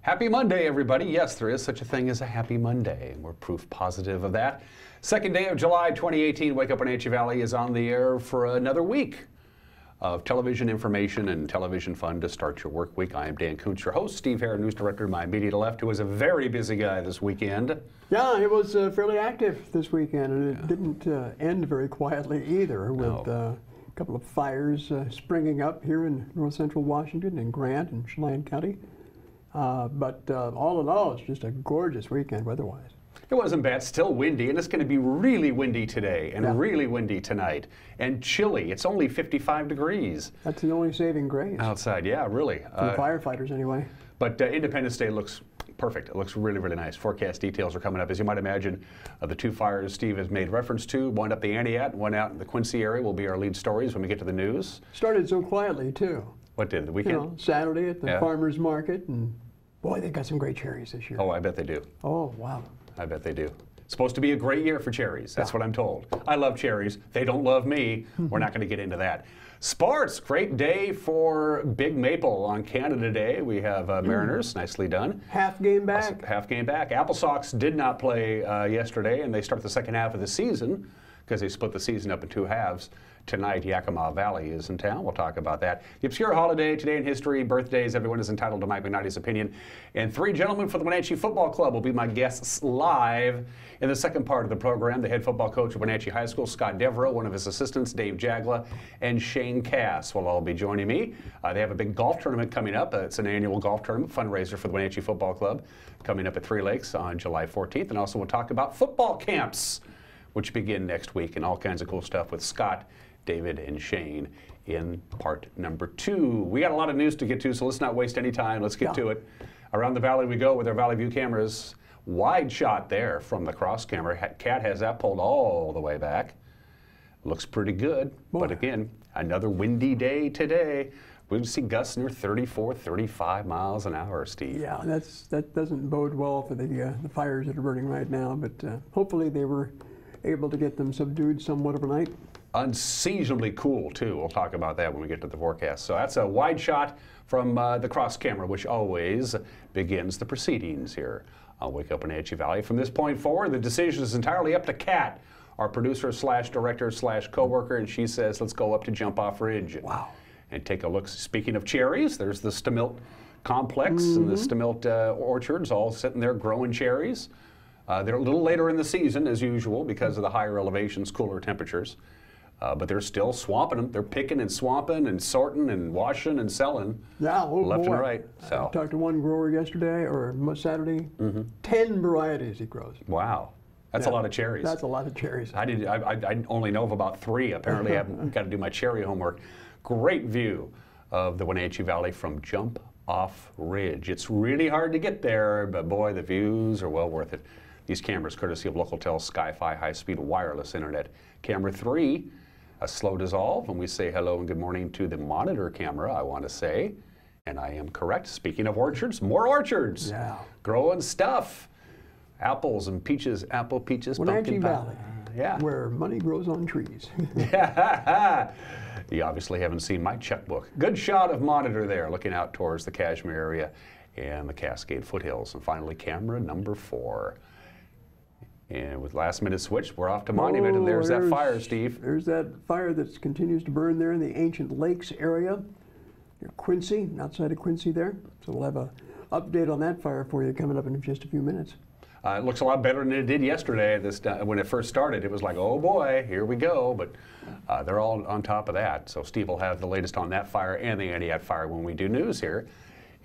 Happy Monday, everybody. Yes, there is such a thing as a happy Monday, and we're proof positive of that. Second day of July 2018, Wake Up Wenatchee Valley is on the air for another week of television information and television fun to start your work week. I am Dan Kuntz, your host. Steve Hare, news director, my immediate left, who was a very busy guy this weekend. Yeah, it was fairly active this weekend, and it didn't end very quietly either, with a couple of fires springing up here in north central Washington, in Grant and Chelan County. But all in all, it's just a gorgeous weekend weather-wise. It wasn't bad. Still windy, and it's going to be really windy today and really windy tonight. And chilly. It's only 55 degrees. That's the only saving grace. Outside, yeah, really. For the firefighters, anyway. But Independence Day looks perfect. It looks really, really nice. Forecast details are coming up. As you might imagine, the two fires Steve has made reference to, one up the Antioch, one out in the Quincy area, will be our lead stories when we get to the news. Started so quietly, too. What did, the weekend? You know, Saturday at the farmer's market, and boy, they got some great cherries this year. Oh, I bet they do. Oh, wow. I bet they do. It's supposed to be a great year for cherries. That's what I'm told. I love cherries. They don't love me. We're not going to get into that. Sports, great day for Big Maple on Canada Day. We have Mariners, nicely done. Half game back. Half game back. Apple Sox did not play yesterday, and they start the second half of the season because they split the season up in two halves. Tonight, Yakima Valley is in town. We'll talk about that. The obscure holiday, today in history, birthdays, everyone is entitled to Mike McKnighty's opinion. And three gentlemen from the Wenatchee Football Club will be my guests live in the second part of the program. The head football coach of Wenatchee High School, Scott Devereaux, one of his assistants, Dave Jagla, and Shane Cass will all be joining me. They have a big golf tournament coming up. It's an annual golf tournament fundraiser for the Wenatchee Football Club coming up at Three Lakes on July 14th. And also we'll talk about football camps, which begin next week, and all kinds of cool stuff with Scott, David, and Shane in part number 2. We got a lot of news to get to, so let's not waste any time. Let's get to it. Around the valley we go with our Valley View cameras. Wide shot there from the cross camera. Cat has that pulled all the way back. Looks pretty good, but again, another windy day today. We'll see gusts near 34, 35 miles an hour, Steve. Yeah, that doesn't bode well for the fires that are burning right now, but hopefully they were able to get them subdued somewhat overnight. Unseasonably cool, too. We'll talk about that when we get to the forecast. So that's a wide shot from the cross camera, which always begins the proceedings here on Wake Up Wenatchee Valley. From this point forward, the decision is entirely up to Kat, our producer slash director slash co-worker, and she says, let's go up to Jump Off Ridge. Wow. And take a look. Speaking of cherries, there's the Stamilt complex and the Stamilt orchards all sitting there growing cherries. They're a little later in the season, as usual, because of the higher elevations, cooler temperatures. But they're still swamping them. They're picking and swamping and sorting and washing and selling left and right. So. I talked to one grower yesterday, or Saturday, 10 varieties he grows. Wow. That's a lot of cherries. That's a lot of cherries. I only know of about 3. Apparently, I've got to do my cherry homework. Great view of the Wenatchee Valley from Jump Off Ridge. It's really hard to get there, but boy, the views are well worth it. These cameras, courtesy of Local Sky-Fi high-speed wireless internet. Camera 3, a slow dissolve, and we say hello and good morning to the monitor camera, I want to say. And I am correct. Speaking of orchards, more orchards. Yeah. Growing stuff. Apples and peaches, apple, peaches, Wenatchee pumpkin Valley, yeah. Where money grows on trees. You obviously haven't seen my checkbook. Good shot of monitor there, looking out towards the Kashmir area and the Cascade foothills. And finally, camera number 4. And with last-minute switch, we're off to Monument, and there's that fire, Steve. There's that fire that continues to burn there in the Ancient Lakes area, near Quincy, outside of Quincy there. So we'll have an update on that fire for you coming up in just a few minutes. It looks a lot better than it did yesterday. When it first started, it was like, oh boy, here we go. But they're all on top of that. So Steve will have the latest on that fire and the Antioch fire when we do news here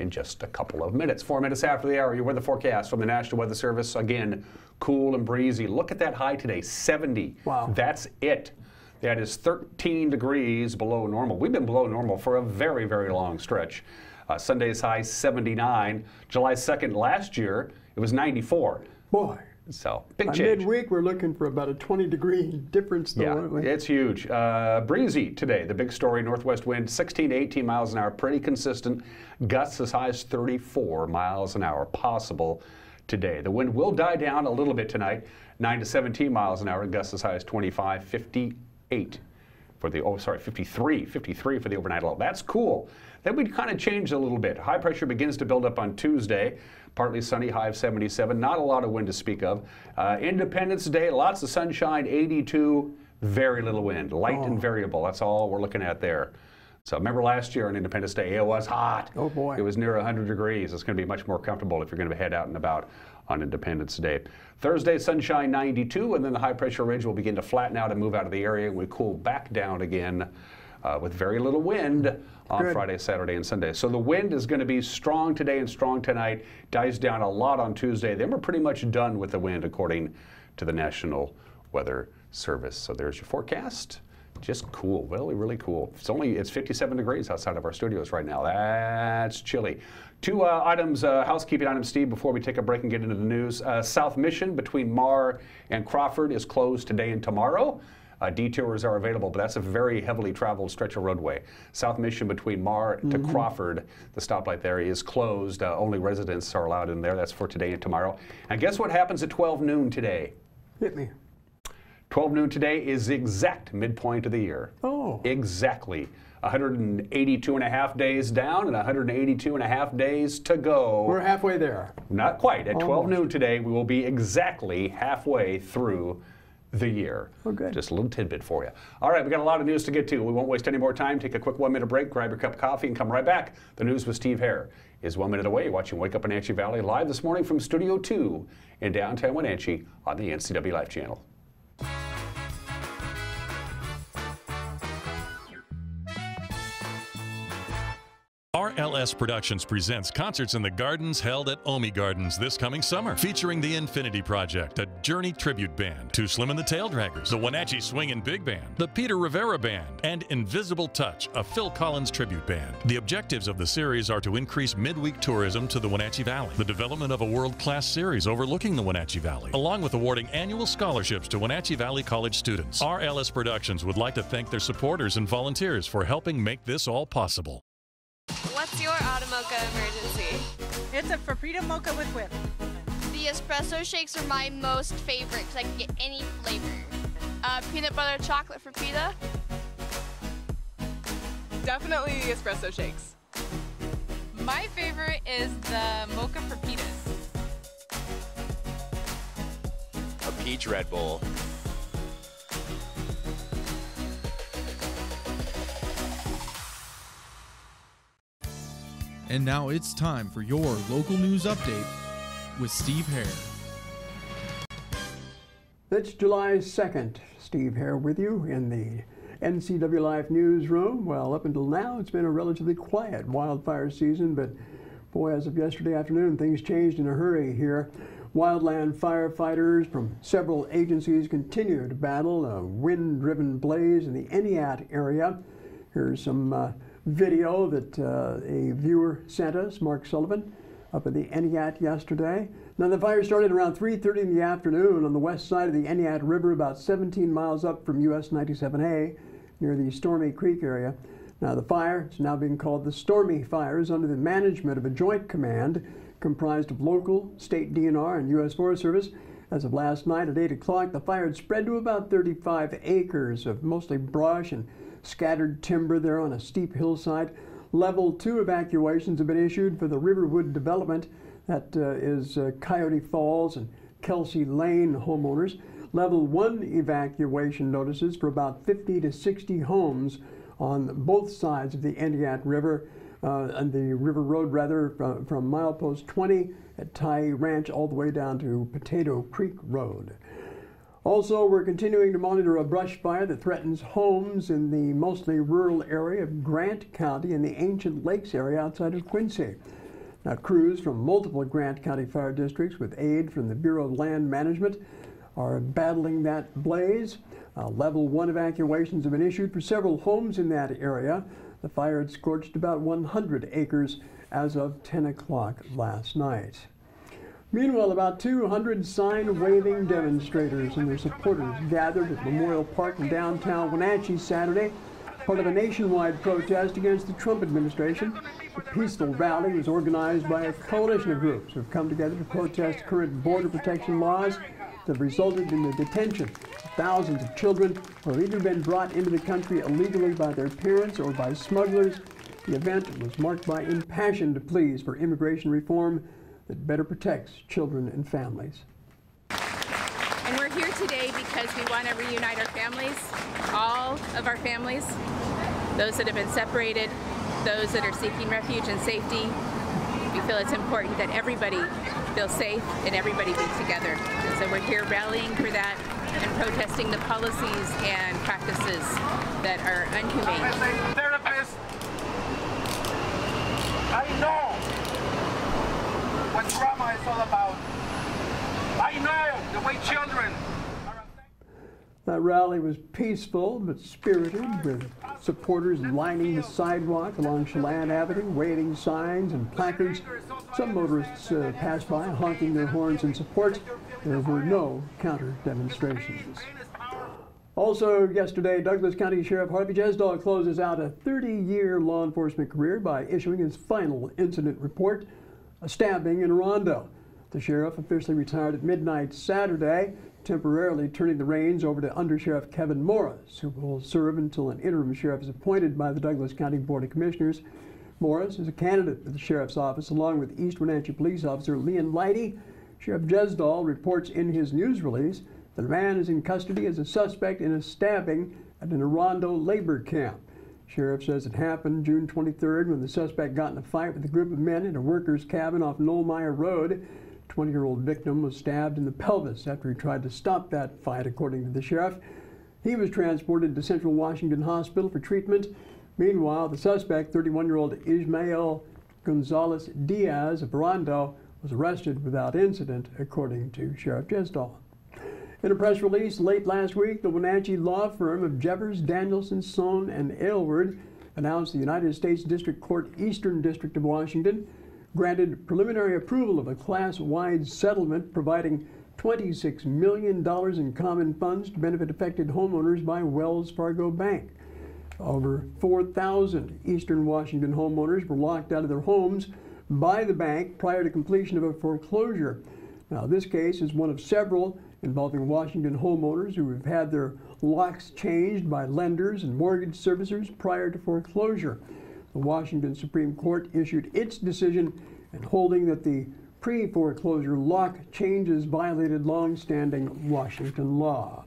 in just a couple of minutes. 4 minutes after the hour, your weather forecast from the National Weather Service. Again, cool and breezy. Look at that high today, 70. Wow. That's it. That is 13 degrees below normal. We've been below normal for a very, very long stretch. Sunday's high, 79. July 2nd last year, it was 94. Boy. So, big change. Midweek, we're looking for about a 20-degree difference, though, aren't we? It's huge. Breezy today. The big story, northwest wind, 16 to 18 miles an hour, pretty consistent. Gusts as high as 34 miles an hour possible today. The wind will die down a little bit tonight, 9 to 17 miles an hour, gusts as high as 25, 58 for the, 53 for the overnight low. That's cool. Then we kind of changed a little bit. High pressure begins to build up on Tuesday. Partly sunny, high of 77. Not a lot of wind to speak of. Independence Day, lots of sunshine, 82. Very little wind, light and variable. That's all we're looking at there. So remember last year on Independence Day, it was hot. Oh boy. It was near 100 degrees. It's going to be much more comfortable if you're going to head out and about on Independence Day. Thursday, sunshine 92, and then the high pressure ridge will begin to flatten out and move out of the area, and we cool back down again with very little wind on Friday, Saturday, and Sunday. So the wind is going to be strong today and strong tonight, dies down a lot on Tuesday. Then we're pretty much done with the wind according to the National Weather Service. So there's your forecast. Just cool, really, really cool. It's 57 degrees outside of our studios right now. That's chilly. Two items, housekeeping items, Steve, before we take a break and get into the news. South Mission between Marr and Crawford is closed today and tomorrow. Detours are available, but that's a very heavily traveled stretch of roadway. South Mission between Marr to Crawford, the stoplight there is closed. Only residents are allowed in there. That's for today and tomorrow. And guess what happens at 12 noon today? Hit me. 12 noon today is the exact midpoint of the year. Oh. Exactly. 182 and a half days down and 182 and a half days to go. We're halfway there. Not quite. At 12 noon today, we will be exactly halfway through the year. Oh, good. Just a little tidbit for you. All right, we got a lot of news to get to. We won't waste any more time. Take a quick 1-minute break, grab your cup of coffee, and come right back. The news with Steve Hare is 1 minute away. You're watching Wake Up Wenatchee Valley live this morning from Studio 2 in downtown Wenatchee on the NCW Life channel. RLS Productions presents Concerts in the Gardens held at Omi Gardens this coming summer, featuring the Infinity Project, a Journey tribute band, Too Slim and the Tail Draggers, the Wenatchee Swingin' Big Band, the Peter Rivera Band, and Invisible Touch, a Phil Collins tribute band. The objectives of the series are to increase midweek tourism to the Wenatchee Valley, the development of a world-class series overlooking the Wenatchee Valley, along with awarding annual scholarships to Wenatchee Valley College students. RLS Productions would like to thank their supporters and volunteers for helping make this all possible. What's your auto mocha emergency? It's a Frappuccino mocha with whip. The espresso shakes are my most favorite because I can get any flavor. Peanut butter chocolate for pita. Definitely the espresso shakes. My favorite is the mocha for pitas. A peach Red Bull. And now it's time for your local news update with Steve Hare. It's July 2nd. Steve Hare with you in the NCW Life newsroom. Well, up until now, it's been a relatively quiet wildfire season, but boy, as of yesterday afternoon, things changed in a hurry here. Wildland firefighters from several agencies continue to battle a wind-driven blaze in the Entiat area. Here's some video that a viewer sent us, Mark Sullivan, up at the Entiat yesterday. Now the fire started around 3:30 in the afternoon on the west side of the Entiat River, about 17 miles up from US 97A near the Stormy Creek area. Now the fire is now being called the Stormy Fires under the management of a joint command comprised of local, state DNR, and US Forest Service. As of last night at 8 o'clock, the fire had spread to about 35 acres of mostly brush and scattered timber there on a steep hillside. Level 2 evacuations have been issued for the Riverwood development. That is Coyote Falls and Kelsey Lane homeowners. Level 1 evacuation notices for about 50 to 60 homes on both sides of the Entiat River, and the River Road rather, from milepost 20 at Ty Ranch all the way down to Potato Creek Road. Also, we're continuing to monitor a brush fire that threatens homes in the mostly rural area of Grant County in the Ancient Lakes area outside of Quincy. Now, crews from multiple Grant County fire districts with aid from the Bureau of Land Management are battling that blaze. Level 1 evacuations have been issued for several homes in that area. The fire had scorched about 100 acres as of 10 o'clock last night. Meanwhile, about 200 sign-waving demonstrators and their supporters gathered at Memorial Park in downtown Wenatchee Saturday, part of a nationwide protest against the Trump administration. The peaceful rally was organized by a coalition of groups who have come together to protest current border protection laws that have resulted in the detention of thousands of children who have either been brought into the country illegally by their parents or by smugglers. The event was marked by impassioned pleas for immigration reform that better protects children and families. And we're here today because we want to reunite our families, all of our families, those that have been separated, those that are seeking refuge and safety. We feel it's important that everybody feel safe and everybody be together. And so we're here rallying for that and protesting the policies and practices that are inhumane. Therapist, I know what trauma is all about. I know the way children are. That rally was peaceful but spirited, with supporters lining the sidewalk along Chelan Avenue, waving signs and placards. Some motorists passed by, honking their horns in support. There were no counter-demonstrations. Also yesterday, Douglas County Sheriff Harvey Jesdahl closes out a 30-year law enforcement career by issuing his final incident report, a stabbing in Rondo. The sheriff officially retired at midnight Saturday, temporarily turning the reins over to Undersheriff Kevin Morris, who will serve until an interim sheriff is appointed by the Douglas County Board of Commissioners. Morris is a candidate for the sheriff's office, along with East Wenatchee Police Officer Leon Leidy. Sheriff Jesdahl reports in his news release that a man is in custody as a suspect in a stabbing at an Rondo labor camp. Sheriff says it happened June 23rd when the suspect got in a fight with a group of men in a worker's cabin off Knollmeyer Road. 20-year-old victim was stabbed in the pelvis after he tried to stop that fight, according to the sheriff. He was transported to Central Washington Hospital for treatment. Meanwhile, the suspect, 31-year-old Ismael Gonzalez Diaz of Rondo, was arrested without incident, according to Sheriff Jesdahl. In a press release late last week, the Wenatchee law firm of Jeffers, Danielson, Sohn, and Aylward announced the United States District Court Eastern District of Washington granted preliminary approval of a class-wide settlement providing $26 million in common funds to benefit affected homeowners by Wells Fargo Bank. Over 4,000 Eastern Washington homeowners were locked out of their homes by the bank prior to completion of a foreclosure. Now, this case is one of several involving Washington homeowners who have had their locks changed by lenders and mortgage servicers prior to foreclosure. The Washington Supreme Court issued its decision in holding that the pre-foreclosure lock changes violated long-standing Washington law.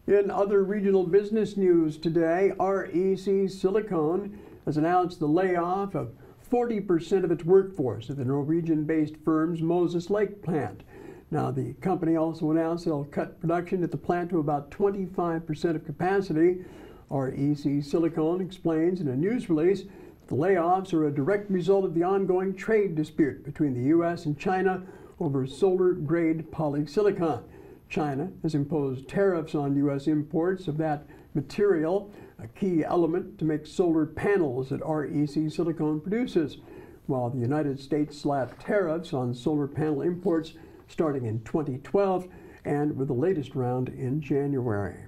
In other regional business news today, REC Silicone has announced the layoff of 40% of its workforce at the Norwegian-based firm's Moses Lake plant. Now, the company also announced they'll cut production at the plant to about 25% of capacity. REC Silicone explains in a news release the layoffs are a direct result of the ongoing trade dispute between the U.S. and China over solar-grade polysilicon. China has imposed tariffs on U.S. imports of that material, a key element to make solar panels that REC Silicone produces, while the United States slapped tariffs on solar panel imports starting in 2012 and with the latest round in January.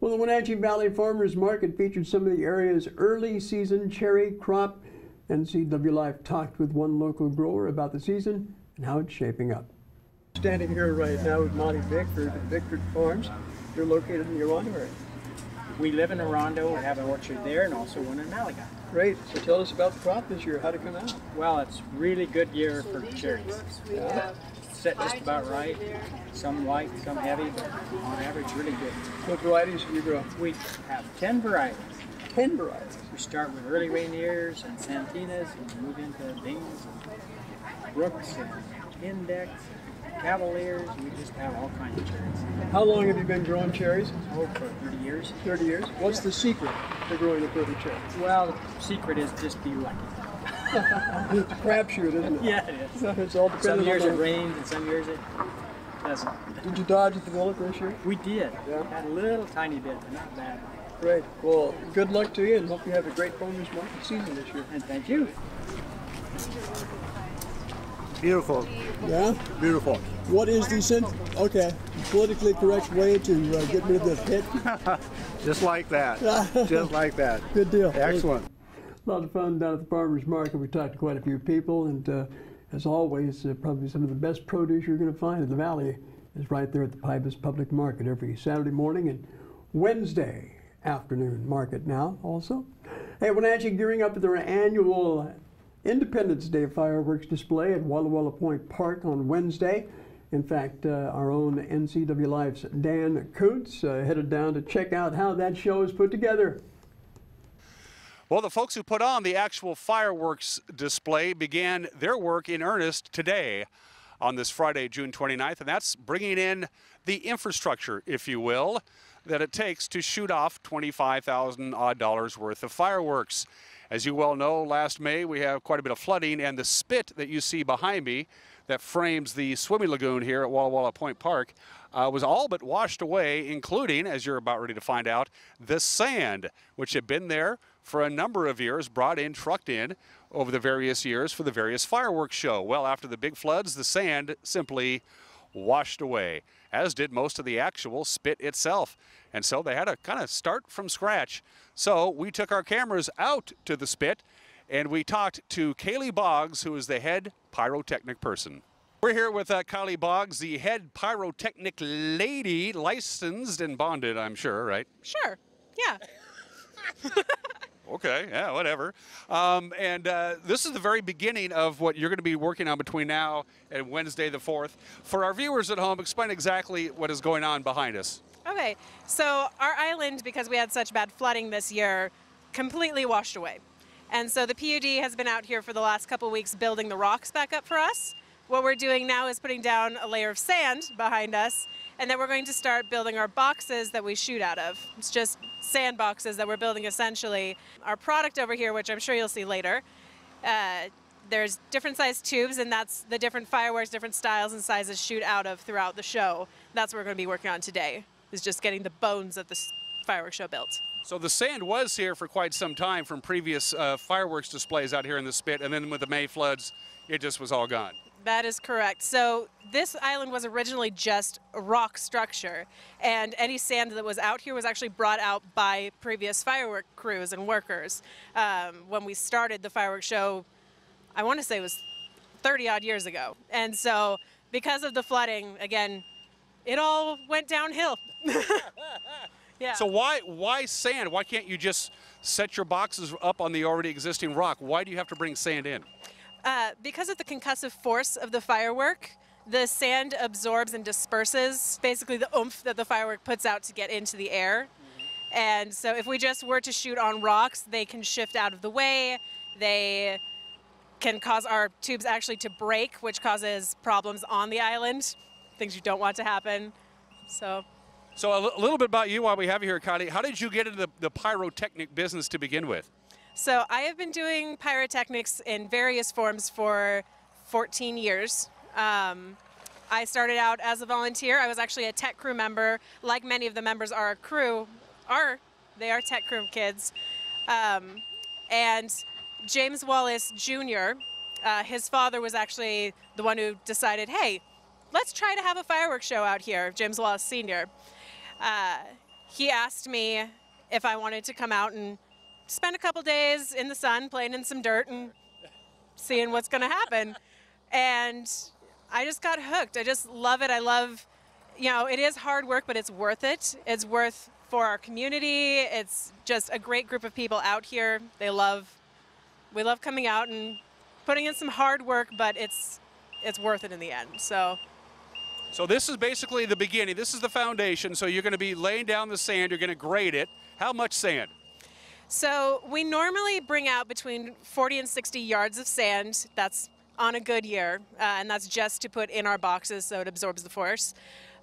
Well, the Wenatchee Valley Farmers Market featured some of the area's early season cherry crop. NCW Life talked with one local grower about the season and how it's shaping up. Standing here right now with Monty Bickford at Bickford Farms. You're located in the Rondo area. We live in Rondo. We have an orchard there and also one in Malaga. Great. So tell us about the crop this year. How'd it come out? Well, it's really good year for cherries. Yeah. Set just about right. Some light, some heavy, but on average, really good. What varieties do you grow? We have 10 varieties. 10 varieties. We start with early Rainiers and Santinas, and we move into Bings, and Brooks, and Index, and Cavaliers. We just have all kinds of cherries. How long have you been growing cherries? Oh, for 30 years. 30 years. What's the secret to growing a perfect cherry? Well, the secret is just be lucky. It's a crapshoot, isn't it? Yeah, it is. It's all dependent Some years on it rains and some years it doesn't. Did you dodge at the bullet this year? We did. Yeah. Had a little tiny bit, but not bad. Great. Well, good luck to you and hope you have a great farmers market season this year. And thank you. Beautiful. Yeah? Beautiful. What is the politically correct way to get rid of the pit? Just like that. Just like that. Good deal. Excellent. A lot of fun down at the farmers market. We talked to quite a few people, and as always, probably some of the best produce you're going to find in the valley is right there at the Pybus Public Market every Saturday morning and Wednesday afternoon market now also. Hey, Wenatchee gearing up for their annual Independence Day fireworks display at Walla Walla Point Park on Wednesday. In fact, our own NCW Life's Dan Kuntz headed down to check out how that show is put together. Well, the folks who put on the actual fireworks display began their work in earnest today on this Friday, June 29th, and that's bringing in the infrastructure, if you will, that it takes to shoot off $25,000 odd worth of fireworks. As you well know, last May we have quite a bit of flooding, and the spit that you see behind me that frames the swimming lagoon here at Walla Walla Point Park was all but washed away, including, as you're about ready to find out, the sand, which had been there for a number of years, brought in, trucked in over the various years for the various fireworks show. Well, after the big floods, the sand simply washed away, as did most of the actual spit itself. And so they had to kind of start from scratch. So we took our cameras out to the spit and we talked to Kaylee Boggs, who is the head pyrotechnic person. We're here with Kylie Boggs, the head pyrotechnic lady, licensed and bonded, I'm sure, right? Sure, yeah. Okay, yeah, whatever. This is the very beginning of what you're going to be working on between now and Wednesday the 4th. For our viewers at home, explain exactly what is going on behind us. Okay, so our island, because we had such bad flooding this year, completely washed away. And so the PUD has been out here for the last couple weeks building the rocks back up for us. What we're doing now is putting down a layer of sand behind us, and then we're going to start building our boxes that we shoot out of. It's just sand boxes that we're building essentially. Our product over here, which I'm sure you'll see later, there's different size tubes, and that's the different fireworks, different styles and sizes shoot out of throughout the show. That's what we're going to be working on today, is just getting the bones of the fireworks show built. So the sand was here for quite some time from previous fireworks displays out here in the spit, and then with the May floods, it just was all gone. That is correct. So this island was originally just a rock structure, and any sand that was out here was actually brought out by previous firework crews and workers. When we started the fireworks show, I want to say it was 30 odd years ago. And so because of the flooding, again, it all went downhill. Yeah. So why sand? Why can't you just set your boxes up on the already existing rock? Why do you have to bring sand in? Because of the concussive force of the firework, the sand absorbs and disperses basically the oomph that the firework puts out to get into the air. And so if we just were to shoot on rocks, they can shift out of the way. They can cause our tubes actually to break, which causes problems on the island, things you don't want to happen. So a little bit about you while we have you here, Kylie. How did you get into the pyrotechnic business to begin with? So I have been doing pyrotechnics in various forms for 14 years. I started out as a volunteer. I was actually a tech crew member. Like many of the members are they are tech crew kids. And James Wallace Jr., his father was actually the one who decided, hey, let's try to have a fireworks show out here, James Wallace Sr. He asked me if I wanted to come out and spend a couple days in the sun playing in some dirt and seeing what's going to happen. And I just got hooked. I just love it. I love, it is hard work, but it's worth it. It's worth for our community. It's just a great group of people out here. We love coming out and putting in some hard work, but it's worth it in the end. So this is basically the beginning. This is the foundation. So you're going to be laying down the sand. You're going to grade it. How much sand? So we normally bring out between 40 and 60 yards of sand. That's on a good year, and that's just to put in our boxes so it absorbs the force.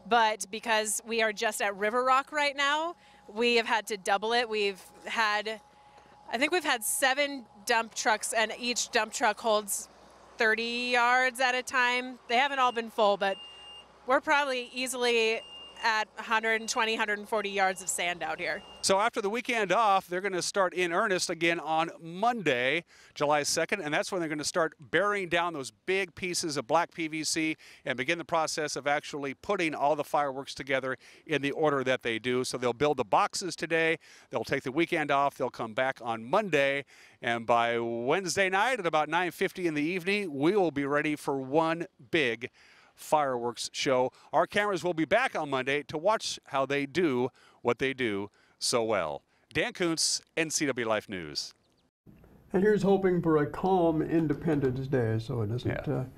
But because we are just at River Rock right now, we have had to double it. I think we've had 7 dump trucks, and each dump truck holds 30 yards at a time. They haven't all been full, but we're probably easily at 120, 140 yards of sand out here. So after the weekend off, they're going to start in earnest again on Monday, July 2nd, and that's when they're going to start burying down those big pieces of black PVC and begin the process of actually putting all the fireworks together in the order that they do. So they'll build the boxes today, they'll take the weekend off, they'll come back on Monday, and by Wednesday night at about 9:50 in the evening, we will be ready for one big fireworks show. Our cameras will be back on Monday to watch how they do what they do so well. Dan Kuntz, NCW Life News. And here's hoping for a calm Independence Day so it doesn't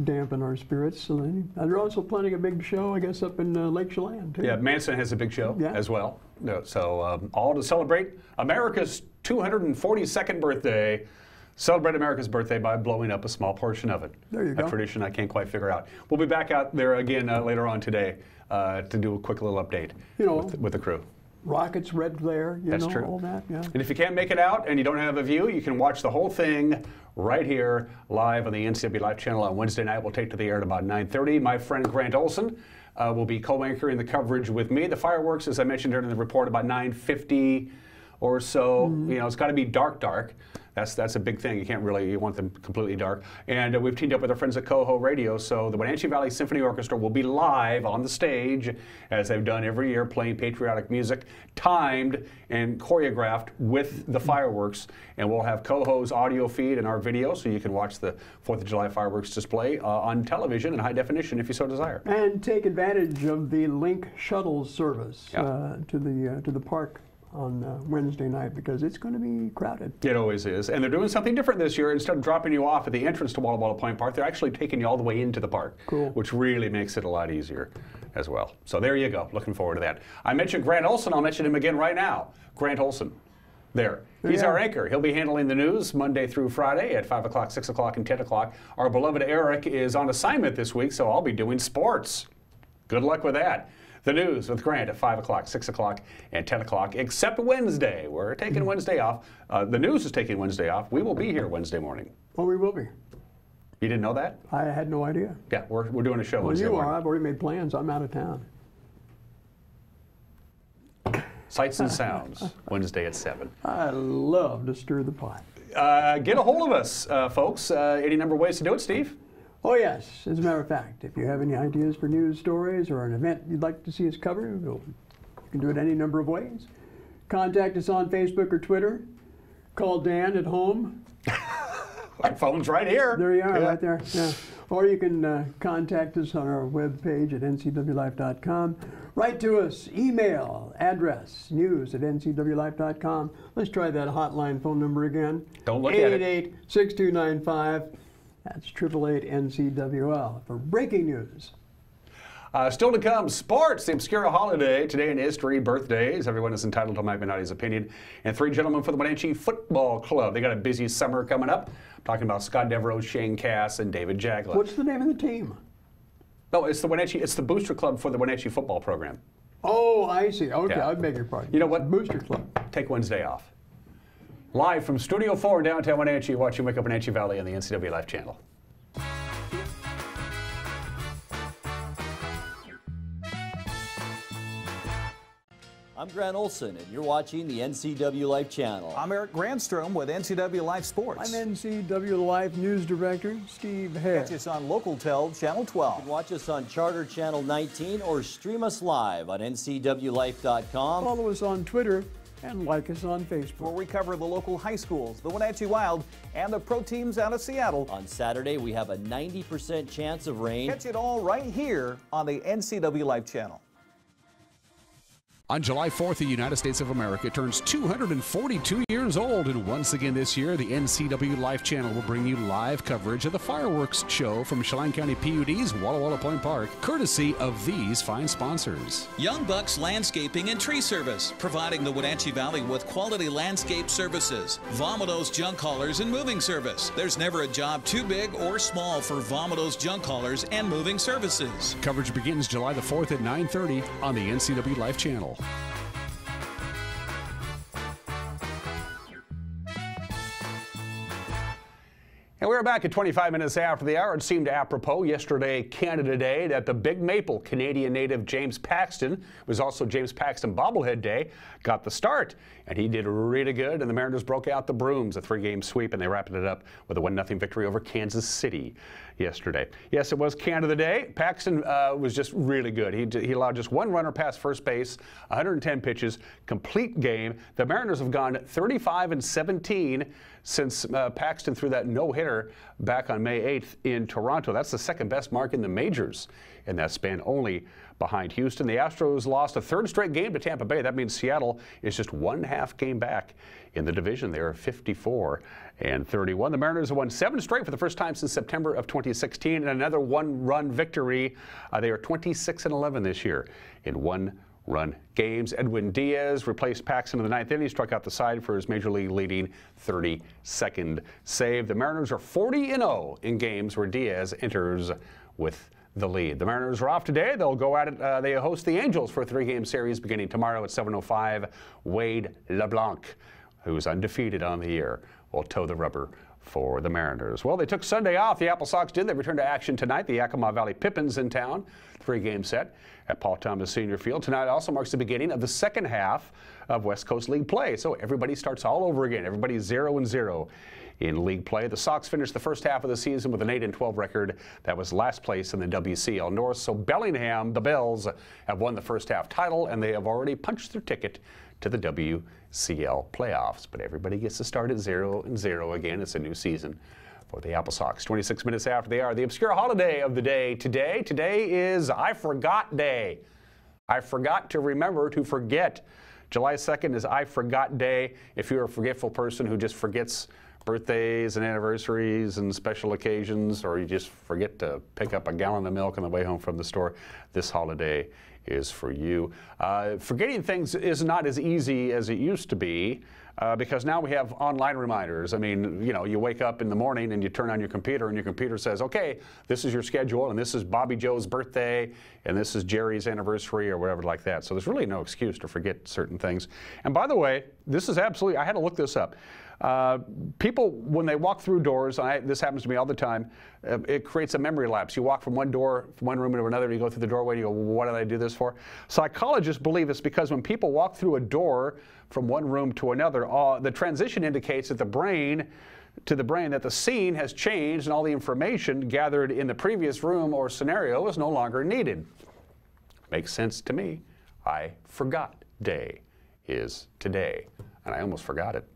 dampen our spirits. So they're also planning a big show, I guess, up in Lake Chelan, too. Yeah, Manson has a big show as well. So all to celebrate America's 242nd birthday. Celebrate America's birthday by blowing up a small portion of it. There you go. A tradition I can't quite figure out. We'll be back out there again later on today to do a quick little update with the crew. Rockets, red glare, That's true. all that, And if you can't make it out and you don't have a view, you can watch the whole thing right here live on the NCW Live channel on Wednesday night. We'll take to the air at about 9:30. My friend Grant Olson will be co-anchoring the coverage with me. The fireworks, as I mentioned during the report, about 9:50 or so. You know, it's got to be dark. That's a big thing. You want them completely dark. And we've teamed up with our friends at Coho Radio, so the Wenatchee Valley Symphony Orchestra will be live on the stage, as they've done every year, playing patriotic music, timed and choreographed with the fireworks. And we'll have Coho's audio feed and our video, so you can watch the 4th of July fireworks display on television in high definition if you so desire. And take advantage of the Link shuttle service to the park on Wednesday night, because it's going to be crowded. It always is. And they're doing something different this year. Instead of dropping you off at the entrance to Walla Walla Point Park, they're actually taking you all the way into the park, which really makes it a lot easier as well. So there you go. Looking forward to that. I mentioned Grant Olson. I'll mention him again right now. Grant Olson. There. He's our anchor. He'll be handling the news Monday through Friday at 5 o'clock, 6 o'clock, and 10 o'clock. Our beloved Eric is on assignment this week, so I'll be doing sports. Good luck with that. The news with Grant at 5 o'clock, 6 o'clock, and 10 o'clock, except Wednesday. We're taking Wednesday off. The news is taking Wednesday off. We will be here Wednesday morning. Oh, we will be. You didn't know that? I had no idea. Yeah, we're doing a show Wednesday morning. Well, you are. I've already made plans. I'm out of town. Sights and Sounds, Wednesday at 7. I love to stir the pot. Get a hold of us, folks. Any number of ways to do it, Steve? Oh, yes. As a matter of fact, if you have any ideas for news stories or an event you'd like to see us cover, you can do it any number of ways. Contact us on Facebook or Twitter. Call Dan at home. Our phone's right here. There you are, right there. Yeah. Or you can contact us on our webpage at ncwlife.com. Write to us, email, address, news@ncwlife.com. Let's try that hotline phone number again. Don't look at it. 888-6295. That's 888-NCWL for breaking news. Still to come, sports, the obscure holiday, today in history, birthdays. Everyone is entitled to Mike Minotti's opinion. And 3 gentlemen for the Wenatchee Football Club. They got a busy summer coming up. I'm talking about Scott Devereaux, Shane Cass, and David Jagla. What's the name of the team? No, it's the Wenatchee. It's the booster club for the Wenatchee football program. Oh, I see. Okay, I beg your pardon. You know what? Booster club. Take Wednesday off. Live from Studio 4 in downtown Wenatchee, watching Wake Up Wenatchee Valley on the NCW Live channel. I'm Grant Olson, and you're watching the NCW Live channel. I'm Eric Grandstrom with NCW Live Sports. I'm NCW Live News Director Steve Hare. Catch us on Local Tel Channel 12. You can watch us on Charter Channel 19 or stream us live on ncwlife.com. Follow us on Twitter and like us on Facebook. Where we cover the local high schools, the Wenatchee Wild, and the pro teams out of Seattle. On Saturday, we have a 90% chance of rain. Catch it all right here on the NCW Live channel. On July 4th, the United States of America turns 242 years old, and once again this year, the NCW Live channel will bring you live coverage of the fireworks show from Chelan County PUD's Walla Walla Point Park, courtesy of these fine sponsors. Young Bucks Landscaping and Tree Service, providing the Wenatchee Valley with quality landscape services. Vomitos Junk Haulers and Moving Service. There's never a job too big or small for Vomitos Junk Haulers and Moving Services. Coverage begins July the 4th at 9:30 on the NCW Live channel. And we're back at 25 minutes after the hour. It seemed apropos yesterday, Canada Day, that the Big Maple Canadian native James Paxton, was also James Paxton Bobblehead Day, got the start. And he did really good, and the Mariners broke out the brooms, a 3-game sweep, and they wrapped it up with a 1-0 victory over Kansas City yesterday. Yes, it was Canada Day. Paxton was just really good. He allowed just 1 runner past first base, 110 pitches, complete game. The Mariners have gone 35-17 since Paxton threw that no-hitter back on May 8th in Toronto. That's the second best mark in the majors in that span, only behind Houston. The Astros lost a third straight game to Tampa Bay. That means Seattle is just 1.5 game back in the division. They are 54-31. The Mariners have won 7 straight for the first time since September of 2016, and another one-run victory. They are 26-11 this year in one-run games. Edwin Diaz replaced Paxton in the 9th inning, struck out the side for his major league leading 32nd save. The Mariners are 40-0 in games where Diaz enters with the lead. The Mariners are off today. They'll go at it. They host the Angels for a 3-game series beginning tomorrow at 7:05. Wade LeBlanc, who's undefeated on the year, will toe the rubber for the Mariners. Well, they took Sunday off. The Apple Sox did. They return to action tonight. The Yakima Valley Pippins in town. 3-game set at Paul Thomas Senior Field. Tonight also marks the beginning of the second half of West Coast League play. So everybody starts all over again. Everybody's 0-0 in league play. The Sox finished the first half of the season with an 8-12 record. That was last place in the WCL North. So Bellingham, the Bells, have won the first half title, and they have already punched their ticket to the WCL playoffs. But everybody gets to start at 0-0 again. It's a new season for the Apple Sox. 26 minutes after they are. The obscure holiday of the day today. Today is I Forgot Day. I forgot to remember to forget. July 2nd is I Forgot Day. If you're a forgetful person who just forgets birthdays and anniversaries and special occasions, or you just forget to pick up a gallon of milk on the way home from the store, this holiday is for you. Forgetting things is not as easy as it used to be because now we have online reminders. I mean, you know, you wake up in the morning and you turn on your computer and your computer says, okay, this is your schedule and this is Bobby Joe's birthday and this is Jerry's anniversary or whatever like that. So there's really no excuse to forget certain things. And by the way, this is absolutely, I had to look this up. People, when they walk through doors, this happens to me all the time, it creates a memory lapse. You walk from one door, from one room to another, you go through the doorway and you go, well, what did I do this for? Psychologists believe it's because when people walk through a door from one room to another, the transition indicates that the brain that the scene has changed and all the information gathered in the previous room or scenario is no longer needed. Makes sense to me. I Forgot Day is today, and I almost forgot it.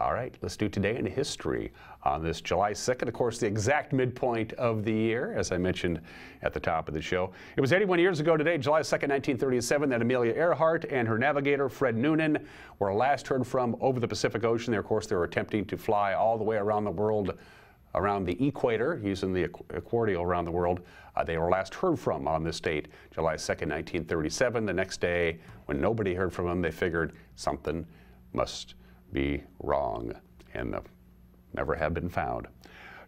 All right, let's do Today in History on this July 2nd. Of course, the exact midpoint of the year, as I mentioned at the top of the show. It was 81 years ago today, July 2nd, 1937, that Amelia Earhart and her navigator, Fred Noonan, were last heard from over the Pacific Ocean. Of course, they were attempting to fly all the way around the world, around the equator, using the accordion around the world. They were last heard from on this date, July 2nd, 1937. The next day, when nobody heard from them, they figured something must be wrong, and never have been found.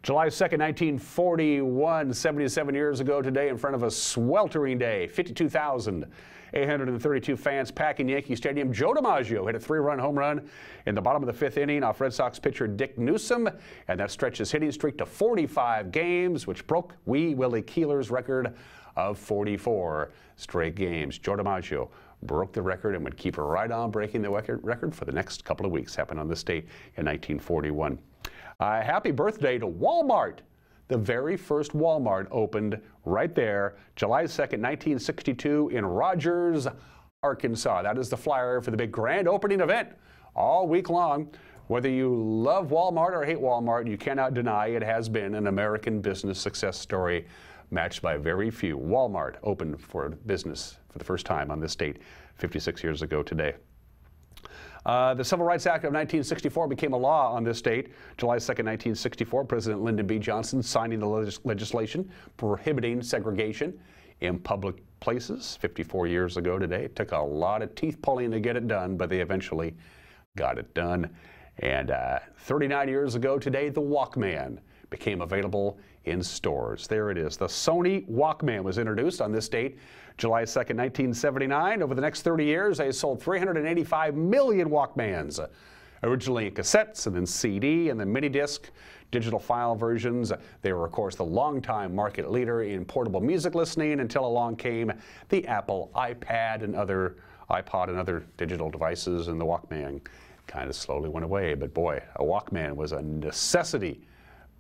July 2nd, 1941, 77 years ago today, in front of a sweltering day, 52,832 fans packing Yankee Stadium. Joe DiMaggio hit a 3-run home run in the bottom of the 5th inning off Red Sox pitcher Dick Newsom, and that stretched his hitting streak to 45 games, which broke Wee Willie Keeler's record of 44 straight games. Joe DiMaggio broke the record and would keep right on breaking the record for the next couple of weeks. Happened on this date in 1941. Happy birthday to Walmart. The very first Walmart opened right there, July 2nd, 1962 in Rogers, Arkansas. That is the flyer for the big grand opening event all week long. Whether you love Walmart or hate Walmart, you cannot deny it has been an American business success story matched by very few. Walmart opened for business for the first time on this date 56 years ago today. The Civil Rights Act of 1964 became a law on this date, July 2nd, 1964. President Lyndon B. Johnson signing the legislation prohibiting segregation in public places 54 years ago today. It took a lot of teeth pulling to get it done, but they eventually got it done. And 39 years ago today, the Walkman became available in stores. There it is. The Sony Walkman was introduced on this date, July 2nd, 1979. Over the next 30 years, they sold 385 million Walkmans, originally in cassettes and then CD and then mini disc, digital file versions. They were, of course, the longtime market leader in portable music listening until along came the Apple iPod and other digital devices, and the Walkman kind of slowly went away. But boy, a Walkman was a necessity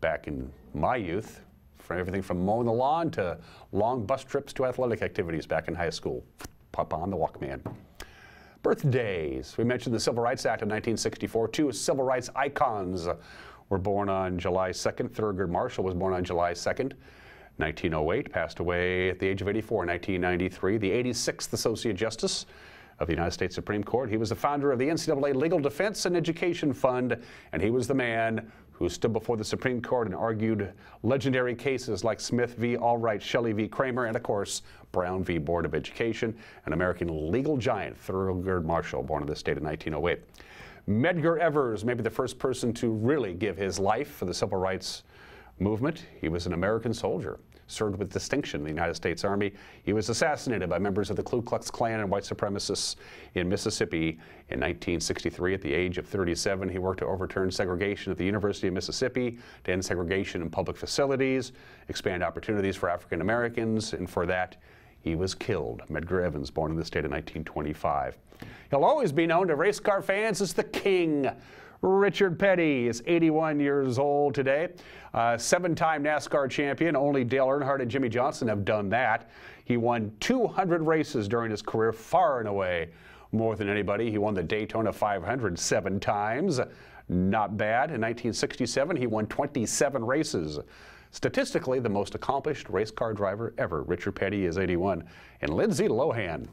back in my youth, for everything from mowing the lawn to long bus trips to athletic activities back in high school. Pop on the Walkman. Birthdays. We mentioned the Civil Rights Act of 1964. Two civil rights icons were born on July 2nd. Thurgood Marshall was born on July 2nd, 1908, passed away at the age of 84 in 1993. The 86th Associate Justice of the United States Supreme Court. He was the founder of the NCAA Legal Defense and Education Fund, and he was the man who stood before the Supreme Court and argued legendary cases like Smith v. Albright, Shelley v. Kramer, and of course, Brown v. Board of Education. An American legal giant, Thurgood Marshall, born in this state in 1908. Medgar Evers, maybe the first person to really give his life for the civil rights movement. He was an American soldier, served with distinction in the United States Army. He was assassinated by members of the Ku Klux Klan and white supremacists in Mississippi in 1963 at the age of 37. He worked to overturn segregation at the University of Mississippi, to end segregation in public facilities, expand opportunities for African Americans, and for that, he was killed. Medgar Evers, born in this state in 1925. He'll always be known to race car fans as the King. Richard Petty is 81 years old today. Seven-time NASCAR champion. Only Dale Earnhardt and Jimmy Johnson have done that. He won 200 races during his career, far and away more than anybody. He won the Daytona 500 7 times. Not bad. In 1967, he won 27 races. Statistically, the most accomplished race car driver ever. Richard Petty is 81. And Lindsay Lohan.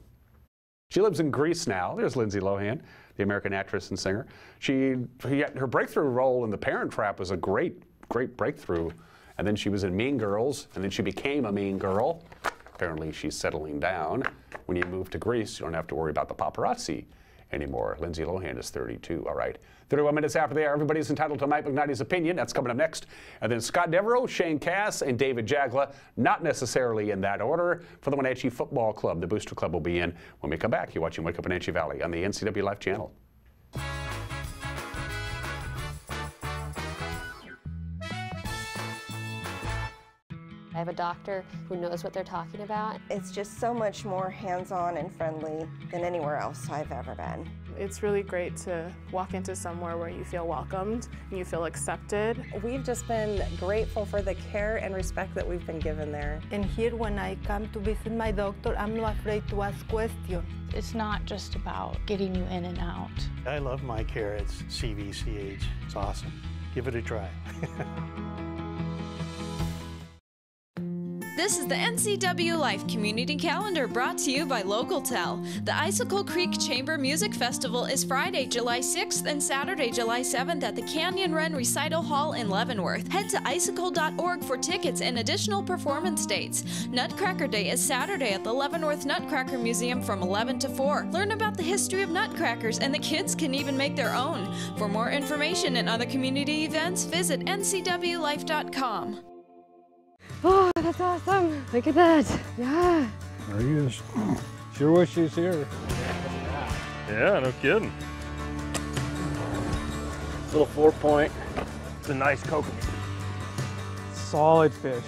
She lives in Greece now. There's Lindsay Lohan, the American actress and singer. Her breakthrough role in The Parent Trap was a great breakthrough. And then she was in Mean Girls, and then she became a mean girl. Apparently she's settling down. When you move to Greece, you don't have to worry about the paparazzi anymore. Lindsay Lohan is 32, all right. 31 minutes after the hour, everybody's entitled to Mike McKnighty's opinion. That's coming up next. And then Scott Devereaux, Shane Cass, and David Jagla, not necessarily in that order, for the Wenatchee Football Club. The Booster Club will be in when we come back. You're watching Wake Up Wenatchee Valley on the NCW Life channel. I have a doctor who knows what they're talking about. It's just so much more hands-on and friendly than anywhere else I've ever been. It's really great to walk into somewhere where you feel welcomed and you feel accepted. We've just been grateful for the care and respect that we've been given there. And here when I come to visit my doctor, I'm not afraid to ask questions. It's not just about getting you in and out. I love my care at CVCH. It's awesome. Give it a try. This is the NCW Life Community Calendar brought to you by LocalTel. The Icicle Creek Chamber Music Festival is Friday, July 6th and Saturday, July 7th at the Canyon Run Recital Hall in Leavenworth. Head to icicle.org for tickets and additional performance dates. Nutcracker Day is Saturday at the Leavenworth Nutcracker Museum from 11 to 4. Learn about the history of nutcrackers, and the kids can even make their own. For more information and other community events, visit ncwlife.com. Oh, that's awesome. Look at that. Yeah. There he is. Sure wish he was here. Yeah, no kidding. Little 4-point. It's a nice coconut. Solid fish.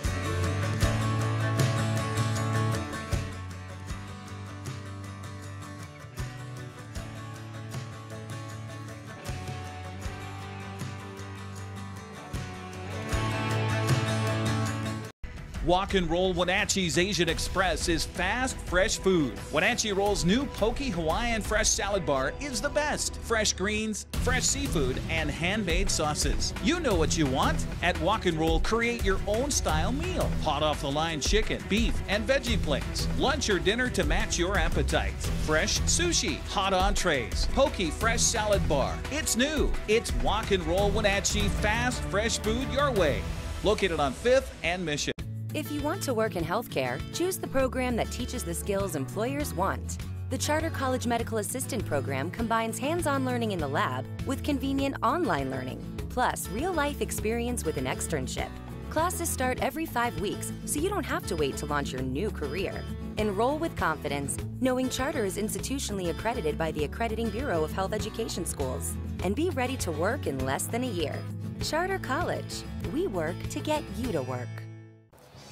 Walk and Roll Wenatchee's Asian Express is fast, fresh food. Wenatchee Roll's new Poke Hawaiian Fresh Salad Bar is the best. Fresh greens, fresh seafood, and handmade sauces. You know what you want. At Walk and Roll, create your own style meal. Hot off the line chicken, beef, and veggie plates. Lunch or dinner to match your appetite. Fresh sushi, hot entrees, Poke Fresh Salad Bar. It's new. It's Walk and Roll Wenatchee, fast, fresh food your way. Located on 5th and Mission. If you want to work in healthcare, choose the program that teaches the skills employers want. The Charter College Medical Assistant Program combines hands-on learning in the lab with convenient online learning, plus real-life experience with an externship. Classes start every 5 weeks, so you don't have to wait to launch your new career. Enroll with confidence, knowing Charter is institutionally accredited by the Accrediting Bureau of Health Education Schools, and be ready to work in less than a year. Charter College. We work to get you to work.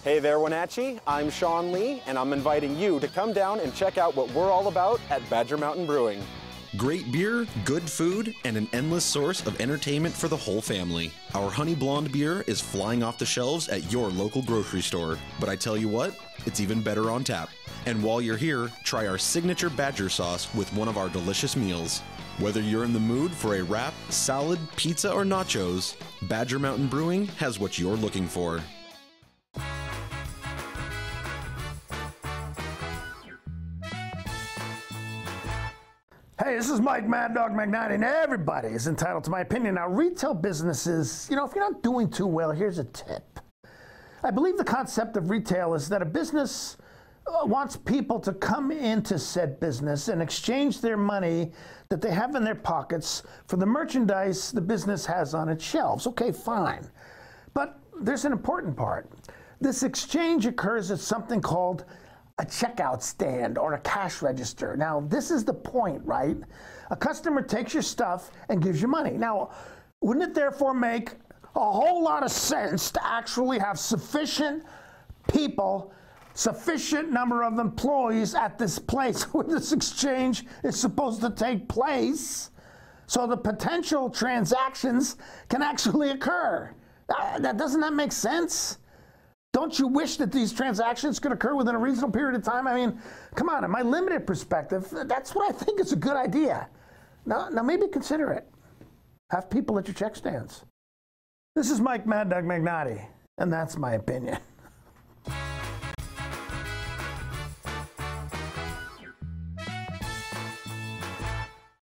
Hey there, Wenatchee. I'm Sean Lee, and I'm inviting you to come down and check out what we're all about at Badger Mountain Brewing. Great beer, good food, and an endless source of entertainment for the whole family. Our Honey Blonde beer is flying off the shelves at your local grocery store. But I tell you what, it's even better on tap. And while you're here, try our signature Badger sauce with one of our delicious meals. Whether you're in the mood for a wrap, salad, pizza, or nachos, Badger Mountain Brewing has what you're looking for. Hey, this is Mike Mad Dog McKnight, and everybody is entitled to my opinion. Now, retail businesses, if you're not doing too well, here's a tip. I believe the concept of retail is that a business wants people to come into said business and exchange their money that they have in their pockets for the merchandise the business has on its shelves. Okay, fine. But there's an important part. This exchange occurs at something called a checkout stand or a cash register. Now, this is the point, right? A customer takes your stuff and gives you money. Now, wouldn't it therefore make a whole lot of sense to actually have sufficient people, sufficient number of employees at this place where this exchange is supposed to take place so the potential transactions can actually occur? Doesn't that make sense? Don't you wish that these transactions could occur within a reasonable period of time? I mean, come on, in my limited perspective, that's what I think is a good idea. Now maybe consider it. Have people at your check stands. This is Mike Mad Dog McNaughty, and that's my opinion.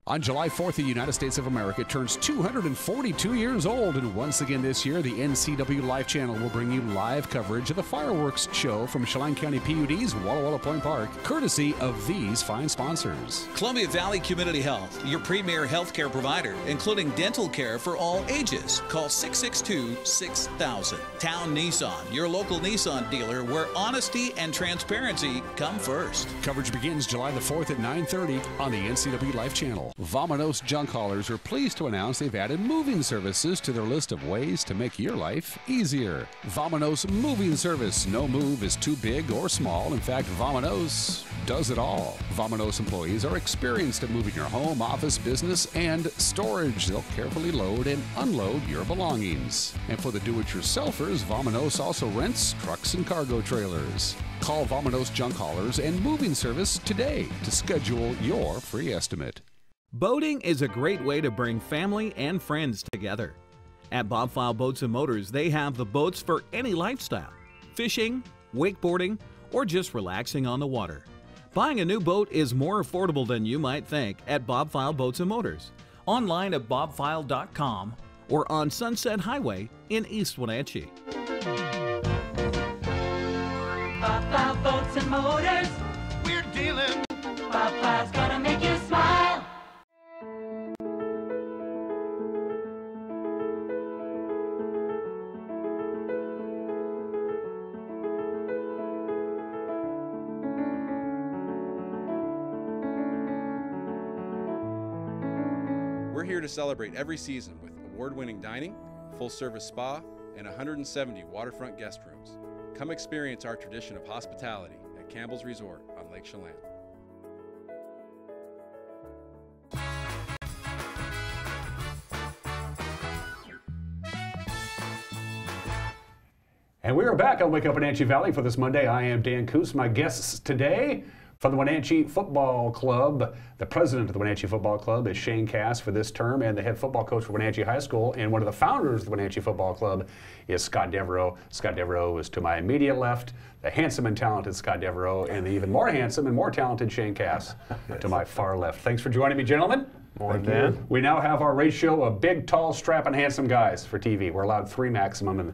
On July 4th, the United States of America turns 242 years old, and once again this year, the NCW Life Channel will bring you live coverage of the fireworks show from Chelan County PUD's Walla Walla Point Park, courtesy of these fine sponsors. Columbia Valley Community Health, your premier healthcare provider, including dental care for all ages. Call 662-6000. Town Nissan, your local Nissan dealer where honesty and transparency come first. Coverage begins July the 4th at 9:30 on the NCW Life Channel. Vamanos Junk Haulers are pleased to announce they've added moving services to their list of ways to make your life easier. Vamanos Moving Service. No move is too big or small. In fact, Vamanos does it all. Vamanos employees are experienced at moving your home, office, business, and storage. They'll carefully load and unload your belongings. And for the do-it-yourselfers, Vamanos also rents trucks and cargo trailers. Call Vamanos Junk Haulers and Moving Service today to schedule your free estimate. Boating is a great way to bring family and friends together. At Bob File Boats and Motors, they have the boats for any lifestyle: fishing, wakeboarding, or just relaxing on the water. Buying a new boat is more affordable than you might think at Bob File Boats and Motors. Online at bobfile.com or on Sunset Highway in East Wenatchee. Bob File Boats and Motors, we're dealing. Bob File's gonna make you smile. We're here to celebrate every season with award-winning dining, full-service spa, and 170 waterfront guest rooms. Come experience our tradition of hospitality at Campbell's Resort on Lake Chelan. And we are back on Wake Up Wenatchee Valley for this Monday. I am Dan Coos. My guests today from the Wenatchee Football Club. The president of the Wenatchee Football Club is Shane Cass for this term, and the head football coach for Wenatchee High School, and one of the founders of the Wenatchee Football Club is Scott Devereaux. Scott Devereaux is to my immediate left, the handsome and talented Scott Devereaux, and the even more handsome and more talented Shane Cass to my far left. Thanks for joining me, gentlemen. Morning, Dan. We now have our ratio of big, tall, strapping, handsome guys for TV. We're allowed 3 maximum,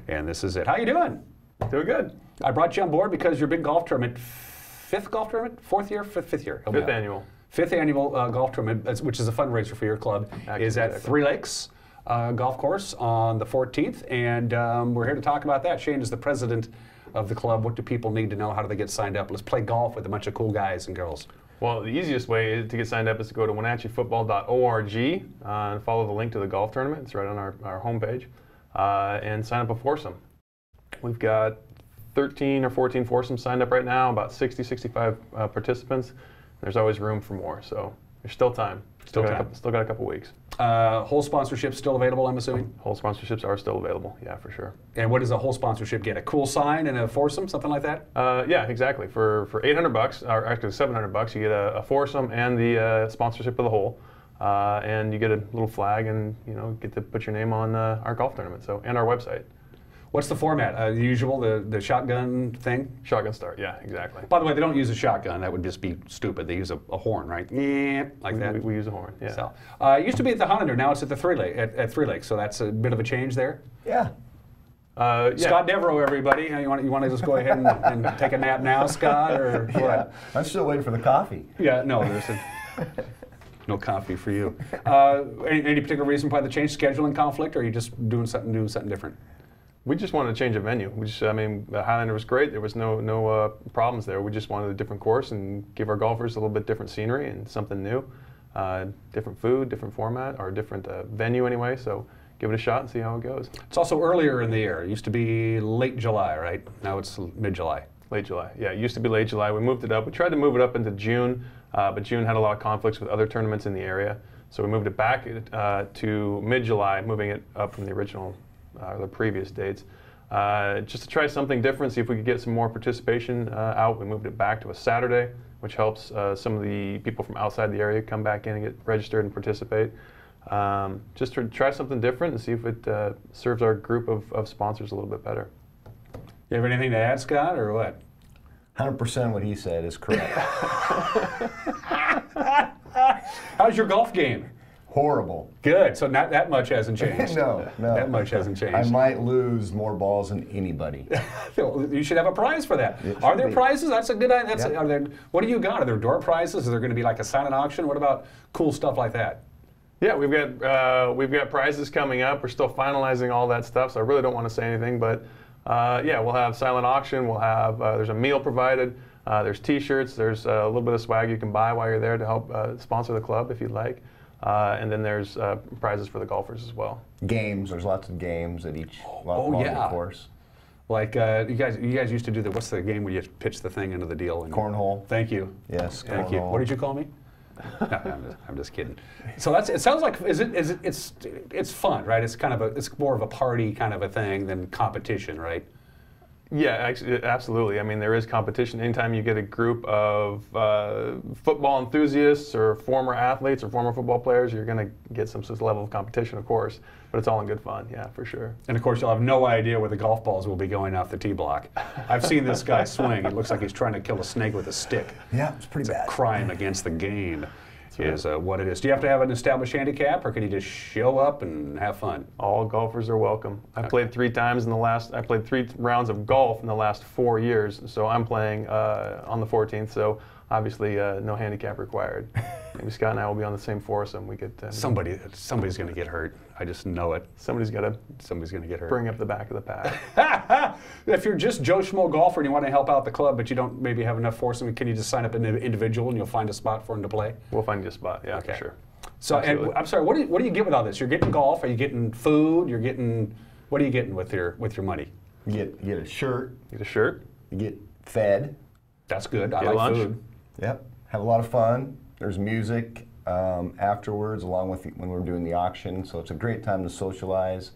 and this is it. How you doing? Doing good. I brought you on board because your big golf tournament, 5th golf tournament? 4th year? 5th year? 5th annual. 5th annual golf tournament, which is a fundraiser for your club, is at Three Lakes Golf Course on the 14th, and we're here to talk about that. Shane is the president of the club. What do people need to know? How do they get signed up? Let's play golf with a bunch of cool guys and girls. Well, the easiest way to get signed up is to go to WenatcheeFootball.org and follow the link to the golf tournament. It's right on our homepage, and sign up a foursome. We've got 13 or 14 foursomes signed up right now, about 60, 65 participants. There's always room for more, so there's still time. Still time. Still got a couple weeks. Whole sponsorships still available, I'm assuming? Whole sponsorships are still available, yeah, for sure. And what does a whole sponsorship get? A cool sign and a foursome, something like that? Yeah, exactly. For $800, or actually $700, you get a foursome and the sponsorship of the whole. And you get a little flag and, you know, get to put your name on our golf tournament, so, and our website. What's the format? The usual, the shotgun thing? Shotgun start, yeah, exactly. By the way, they don't use a shotgun. That would just be stupid. They use a horn, right? Like that. We use a horn, yeah. So, it used to be at the Hollander. Now it's at the at Three Lakes. So that's a bit of a change there. Yeah. Scott Devereaux, everybody. You want to just go ahead and take a nap now, Scott, or what? Yeah, I'm still waiting for the coffee. Yeah, no, there's no coffee for you. Any particular reason why the change? Scheduling conflict, or are you just doing something different? We just wanted to change a venue. I mean, the Highlander was great. There was no problems there. We just wanted a different course and give our golfers a little bit different scenery and something new, different food, different format, or different venue anyway. So give it a shot and see how it goes. It's also earlier in the year. It used to be late July, right? Now it's mid-July. Late July. Yeah, it used to be late July. We moved it up. We tried to move it up into June, but June had a lot of conflicts with other tournaments in the area. So we moved it back to mid-July, moving it up from the original the previous dates, just to try something different, see if we could get some more participation out. We moved it back to a Saturday, which helps some of the people from outside the area come back in and get registered and participate. Just to try something different and see if it serves our group of sponsors a little bit better. You have anything to add, Scott, or what? 100% what he said is correct. How's your golf game? Horrible. Good. So not that much hasn't changed. No. That much hasn't changed. I might lose more balls than anybody. You should have a prize for that. Are there prizes? That's a good idea. What do you got? Are there door prizes? Is there going to be like a silent auction? What about cool stuff like that? Yeah, we've got prizes coming up. We're still finalizing all that stuff, so I really don't want to say anything. But yeah, we'll have silent auction. We'll have there's a meal provided. There's T-shirts. There's a little bit of swag you can buy while you're there to help sponsor the club if you'd like. And then there's prizes for the golfers as well. Games. There's lots of games at each course. Like you guys used to do what's the game where you pitch the thing into the deal? And cornhole. Thank you. Yes. Thank you. What did you call me? No, I'm just kidding. So it sounds like it's fun, right? It's more of a party kind of a thing than competition, right? Yeah, actually, absolutely. I mean, there is competition. Anytime you get a group of football enthusiasts or former athletes or former football players, you're going to get some sort of level of competition, of course. But it's all in good fun, yeah, for sure. And of course, you'll have no idea where the golf balls will be going off the tee block. I've seen this guy swing. It looks like he's trying to kill a snake with a stick. Yeah, it's pretty bad. A crime against the game. Is what it is. Do you have to have an established handicap, or can you just show up and have fun? All golfers are welcome. I played 3 times I played 3 rounds of golf in the last 4 years, so I'm playing on the 14th, so obviously no handicap required. Maybe Scott and I will be on the same foursome. We get somebody's going to get hurt. I just know it. Somebody's going to get hurt. Bring up the back of the pack. If you're just Joe Schmo golfer and you want to help out the club, but you don't maybe have enough foursome, can you just sign up an individual and you'll find a spot for him to play? We'll find you a spot. Yeah, okay. For sure. So, and, I'm sorry. What do you get with all this? You're getting golf. Are you getting food? What are you getting with your money? You get a shirt. You get a shirt. You get fed. That's good. I like food. Yep. Have a lot of fun. There's music afterwards, along with when we're doing the auction. So it's a great time to socialize,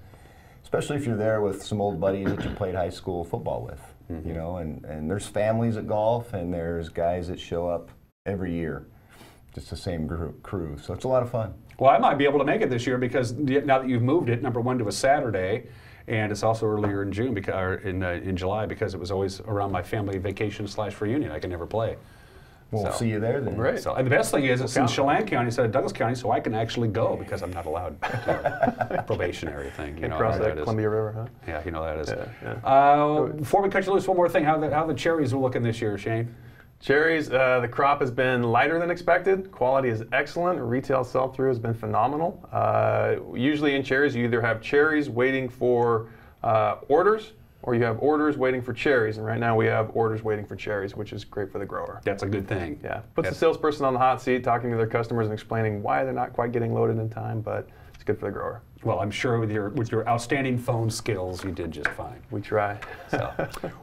especially if you're there with some old buddies that you played high school football with. Mm-hmm. You know, and there's families at golf, and there's guys that show up every year, just the same crew. So it's a lot of fun. Well, I might be able to make it this year because now that you've moved it, number one, to a Saturday, and it's also earlier in June in July because it was always around my family vacation / reunion. I could never play. We'll see you there then. Great. So, and the best thing is it's in Chelan County instead of Douglas County, so I can actually go because I'm not allowed. Probationary thing. You know across how that Columbia River, huh? Yeah, you know that is. Yeah. Before we cut you loose, one more thing. How the cherries are looking this year, Shane? Cherries, the crop has been lighter than expected. Quality is excellent. Retail sell-through has been phenomenal. Usually in cherries, you either have cherries waiting for orders, or you have orders waiting for cherries, and right now we have orders waiting for cherries, which is great for the grower. That's a good thing. Yeah, puts the salesperson on the hot seat, talking to their customers and explaining why they're not quite getting loaded in time, but it's good for the grower. Well, I'm sure with your outstanding phone skills, you did just fine. We try. So,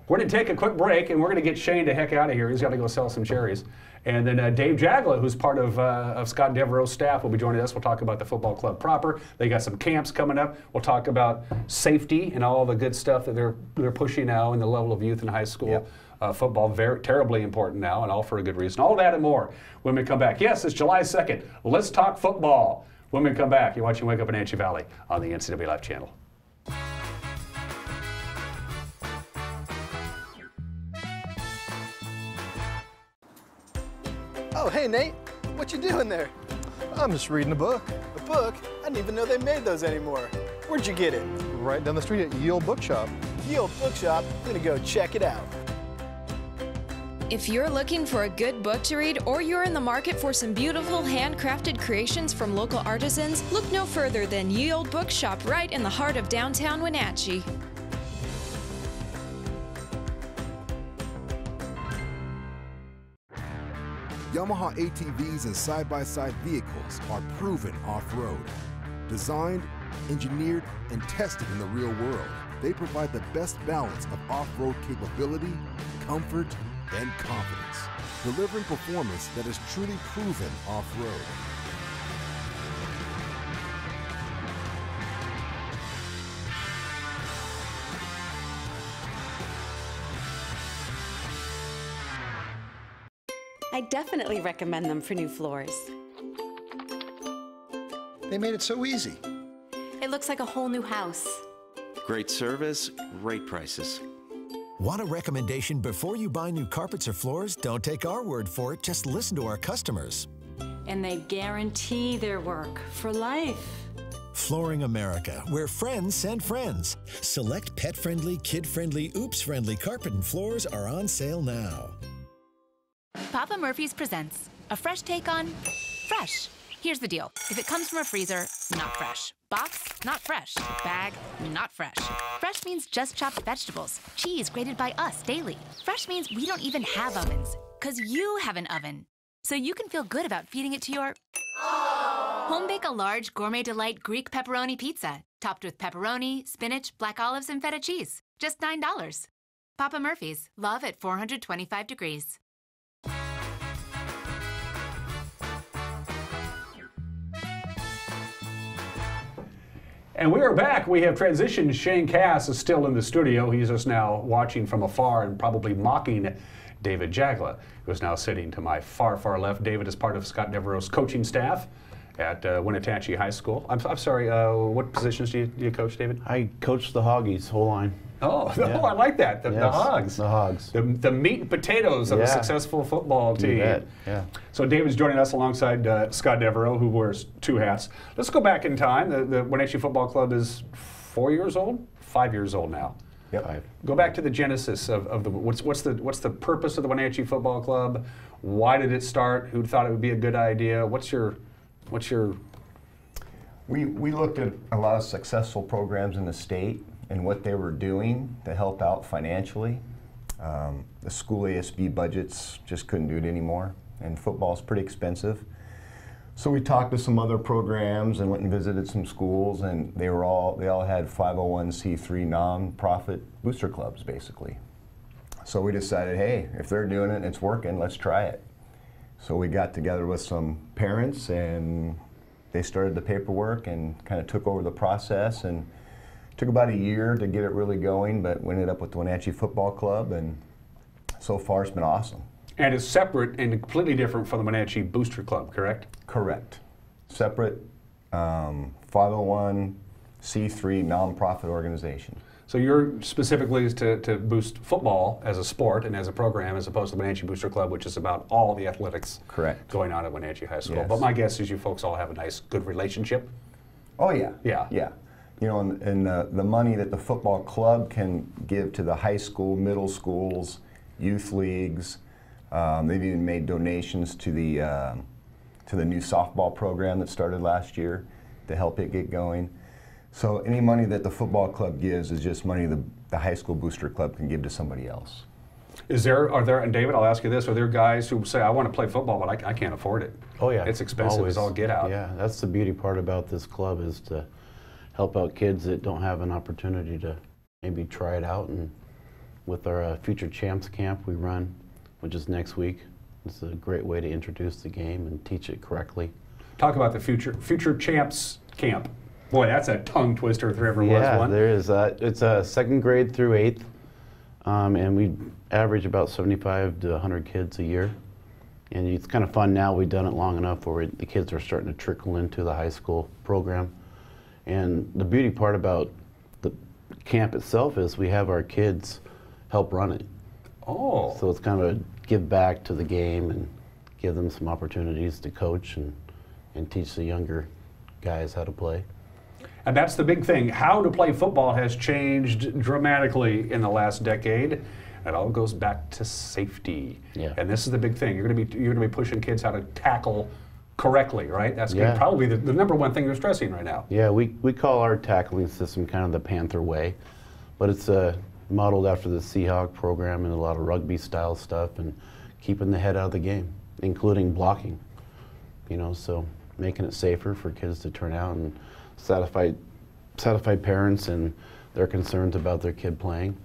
we're going to take a quick break, and we're going to get Shane the heck out of here. He's got to go sell some cherries. And then Dave Jagla, who's part of Scott Devereaux's staff, will be joining us. We'll talk about the football club proper. They got some camps coming up. We'll talk about safety and all the good stuff that they're pushing now in the level of youth and high school. Yep. Football, very terribly important now, and all for a good reason. All that and more when we come back. Yes, it's July 2nd. Let's talk football. When we come back, you're watching Wake Up in Wenatchee Valley on the NCW Live channel. Oh, hey, Nate. What you doing there? I'm just reading a book. A book? I didn't even know they made those anymore. Where'd you get it? Right down the street at Yield Bookshop. Yield Bookshop? I'm gonna go check it out. If you're looking for a good book to read, or you're in the market for some beautiful handcrafted creations from local artisans, look no further than Yield Bookshop right in the heart of downtown Wenatchee. Yamaha ATVs and side-by-side vehicles are proven off-road. Designed, engineered, and tested in the real world, they provide the best balance of off-road capability, comfort, and confidence, delivering performance that is truly proven off-road. I definitely recommend them for new floors. They made it so easy. It looks like a whole new house. Great service, great prices. Want a recommendation before you buy new carpets or floors? Don't take our word for it, just listen to our customers. And they guarantee their work for life. Flooring America, where friends send friends. Select pet-friendly, kid-friendly, oops-friendly carpet and floors are on sale now. Papa Murphy's presents a fresh take on fresh. Here's the deal. If it comes from a freezer, not fresh. Box, not fresh. Bag, not fresh. Fresh means just chopped vegetables. Cheese grated by us daily. Fresh means we don't even have ovens, because you have an oven. So you can feel good about feeding it to your... Home bake a large Gourmet Delight Greek pepperoni pizza, topped with pepperoni, spinach, black olives, and feta cheese. Just $9. Papa Murphy's, love at 425 degrees. And we are back. We have transitioned. Shane Cass is still in the studio. He's just now watching from afar and probably mocking David Jagla, who is now sitting to my far, far left. David is part of Scott Devereaux's coaching staff at Wenatchee High School. I'm sorry, what positions do you coach, David? I coach the Hoggies, whole line. Oh, yeah. Oh, I like that. The Hogs. The Hogs. The meat and potatoes of a successful football team. You bet. Yeah. So David's joining us alongside Scott Devereaux, who wears two hats. Let's go back in time. The Wenatchee Football Club is 4 years old? 5 years old now. Yep. Go back to the genesis of the what's the purpose of the Wenatchee Football Club? Why did it start? Who thought it would be a good idea? What's your We looked at a lot of successful programs in the state and what they were doing to help out financially. The school ASB budgets just couldn't do it anymore, and football's pretty expensive. So we talked to some other programs and went and visited some schools, and they all had 501c3 non-profit booster clubs, basically. So we decided, hey, if they're doing it and it's working, let's try it. So we got together with some parents, and they started the paperwork and kind of took over the process, and took about a year to get it really going, but we ended up with the Wenatchee Football Club, and so far it's been awesome. And it's separate and completely different from the Wenatchee Booster Club, correct? Correct. Separate 501c3 nonprofit organization. So you're specifically is to boost football as a sport and as a program, as opposed to the Wenatchee Booster Club, which is about all the athletics going on at Wenatchee High School. Yes. But my guess is you folks all have a nice, good relationship. Oh yeah. Yeah. Yeah. You know, and the money that the football club can give to the high school, middle schools, youth leagues, they've even made donations to the new softball program that started last year to help it get going. So any money that the football club gives is just money the high school booster club can give to somebody else. Are there, and David, I'll ask you this, are there guys who say, I want to play football, but I can't afford it? Oh yeah. It's expensive as all get out. Yeah, that's the beauty part about this club, is to help out kids that don't have an opportunity to maybe try it out. And with our Future Champs camp we run, which is next week, it's a great way to introduce the game and teach it correctly. Talk about the Future Champs camp. Boy, that's a tongue twister if there ever was one. Yeah, there is. It's 2nd grade through 8th, and we average about 75 to 100 kids a year. And it's kind of fun now. We've done it long enough where the kids are starting to trickle into the high school program. And the beauty part about the camp itself is we have our kids help run it. Oh. So it's kind of a give back to the game and give them some opportunities to coach and teach the younger guys how to play. And that's the big thing. How to play football has changed dramatically in the last decade. It all goes back to safety. Yeah. And this is the big thing. You're going to be pushing kids how to tackle correctly, right? That's Yeah. probably the number one thing you're stressing right now. Yeah, we call our tackling system kind of the Panther way, but it's modeled after the Seahawk program and a lot of rugby style stuff and keeping the head out of the game, including blocking. You know, so making it safer for kids to turn out and satisfy parents and their concerns about their kid playing.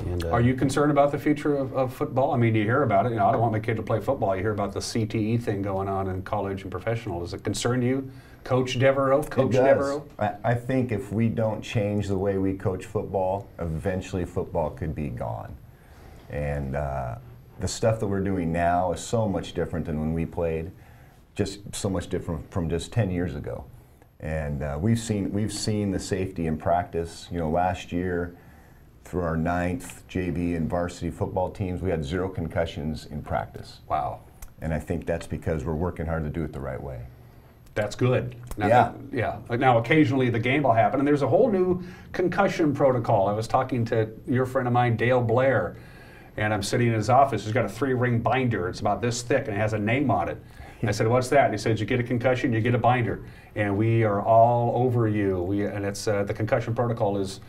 And, Are you concerned about the future of football? I mean, you hear about it. You know, I don't want my kid to play football. You hear about the CTE thing going on in college and professional. Does it concern you, Coach Devereaux? Coach Devereaux? I think if we don't change the way we coach football, eventually football could be gone. And the stuff that we're doing now is so much different than when we played, just so much different from just 10 years ago. And we've seen the safety in practice. You know, last year, through our 9th JV and varsity football teams, we had 0 concussions in practice. Wow. And I think that's because we're working hard to do it the right way. That's good. Now, Yeah. Yeah. Now, occasionally the game will happen, and there's a whole new concussion protocol. I was talking to your friend of mine, Dale Blair, and I'm sitting in his office. He's got a 3-ring binder. It's about this thick, and it has a name on it. I said, "What's that?" And he said, "You get a concussion, you get a binder, and we are all over you." And it's the concussion protocol is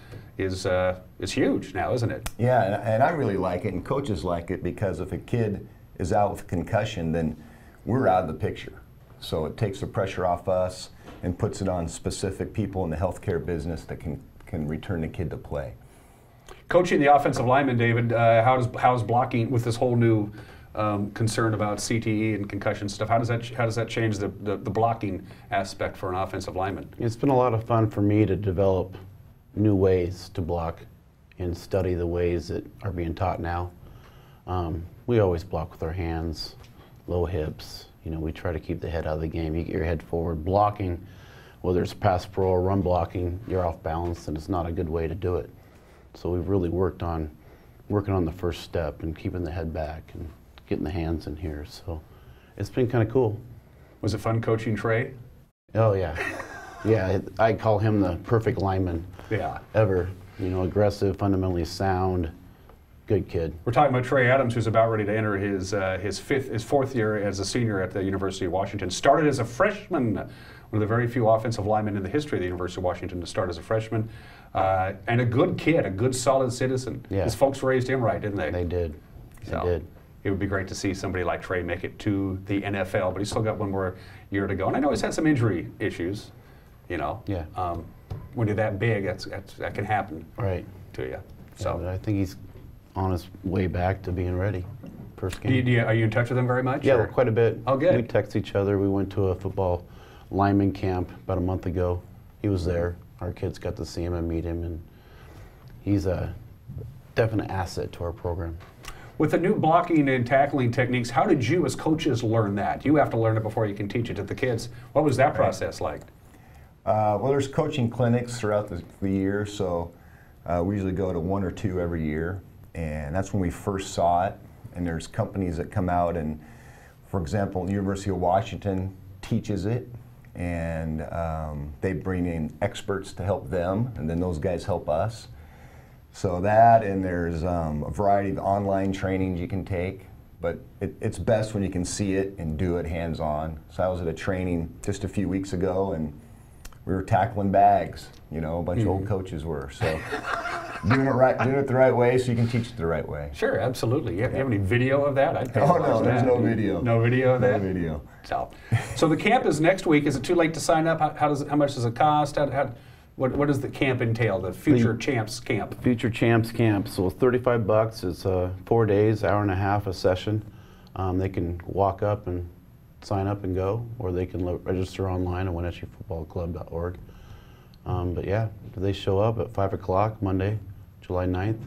huge now, isn't it? Yeah, and I really like it, and coaches like it, because if a kid is out with concussion, then we're out of the picture. So it takes the pressure off us and puts it on specific people in the healthcare business that can return the kid to play. Coaching the offensive lineman, David, how's blocking with this whole new concern about CTE and concussion stuff? How does that change the blocking aspect for an offensive lineman? It's been a lot of fun for me to develop new ways to block and study the ways that are being taught now. We always block with our hands, low hips. You know, we try to keep the head out of the game. You get your head forward. Blocking, whether it's pass pro or run blocking, you're off balance, and it's not a good way to do it. So we've really working on the first step and keeping the head back and getting the hands in here. So it's been kind of cool. Was it fun coaching Trey? Oh yeah, yeah. I call him the perfect lineman. Yeah. Ever. You know, aggressive, fundamentally sound, good kid. We're talking about Trey Adams, who's about ready to enter his fourth year as a senior at the University of Washington. Started as a freshman, one of the very few offensive linemen in the history of the University of Washington to start as a freshman, and a good kid, a good, solid citizen. Yeah. His folks raised him right, didn't they? They did. They did. It would be great to see somebody like Trey make it to the NFL, but he's still got one more year to go. And I know he's had some injury issues, you know. Yeah. When you're that big, that can happen right to you. So yeah, I think he's on his way back to being ready. First game. Are you in touch with him very much? Yeah, or? quite a bit. Oh, good. We text each other. We went to a football lineman camp about a month ago. He was there. Our kids got to see him and meet him, and he's a definite asset to our program. With the new blocking and tackling techniques, how did you as coaches learn that? You have to learn it before you can teach it to the kids. What was that process like? Well, there's coaching clinics throughout the year, so we usually go to 1 or 2 every year, and that's when we first saw it. And there's companies that come out and, for example, the University of Washington teaches it, and they bring in experts to help them, and then those guys help us. So that, and there's a variety of online trainings you can take, but it's best when you can see it and do it hands-on. So I was at a training just a few weeks ago, and we were tackling bags, you know, a bunch of old coaches were. So doing it the right way so you can teach it the right way. Sure, absolutely. You have any video of that? I'd pay to watch no, there's that. no video. No video of that? No video. So the camp is next week. Is it too late to sign up? How much does it cost? What does the camp entail? The Future Champs Camp. Future Champs Camp. So $35. It's 4 days, hour and a half a session. They can walk up and sign up and go, or they can register online at WenatcheeFootballClub.org. But yeah, they show up at 5 o'clock Monday, July 9th.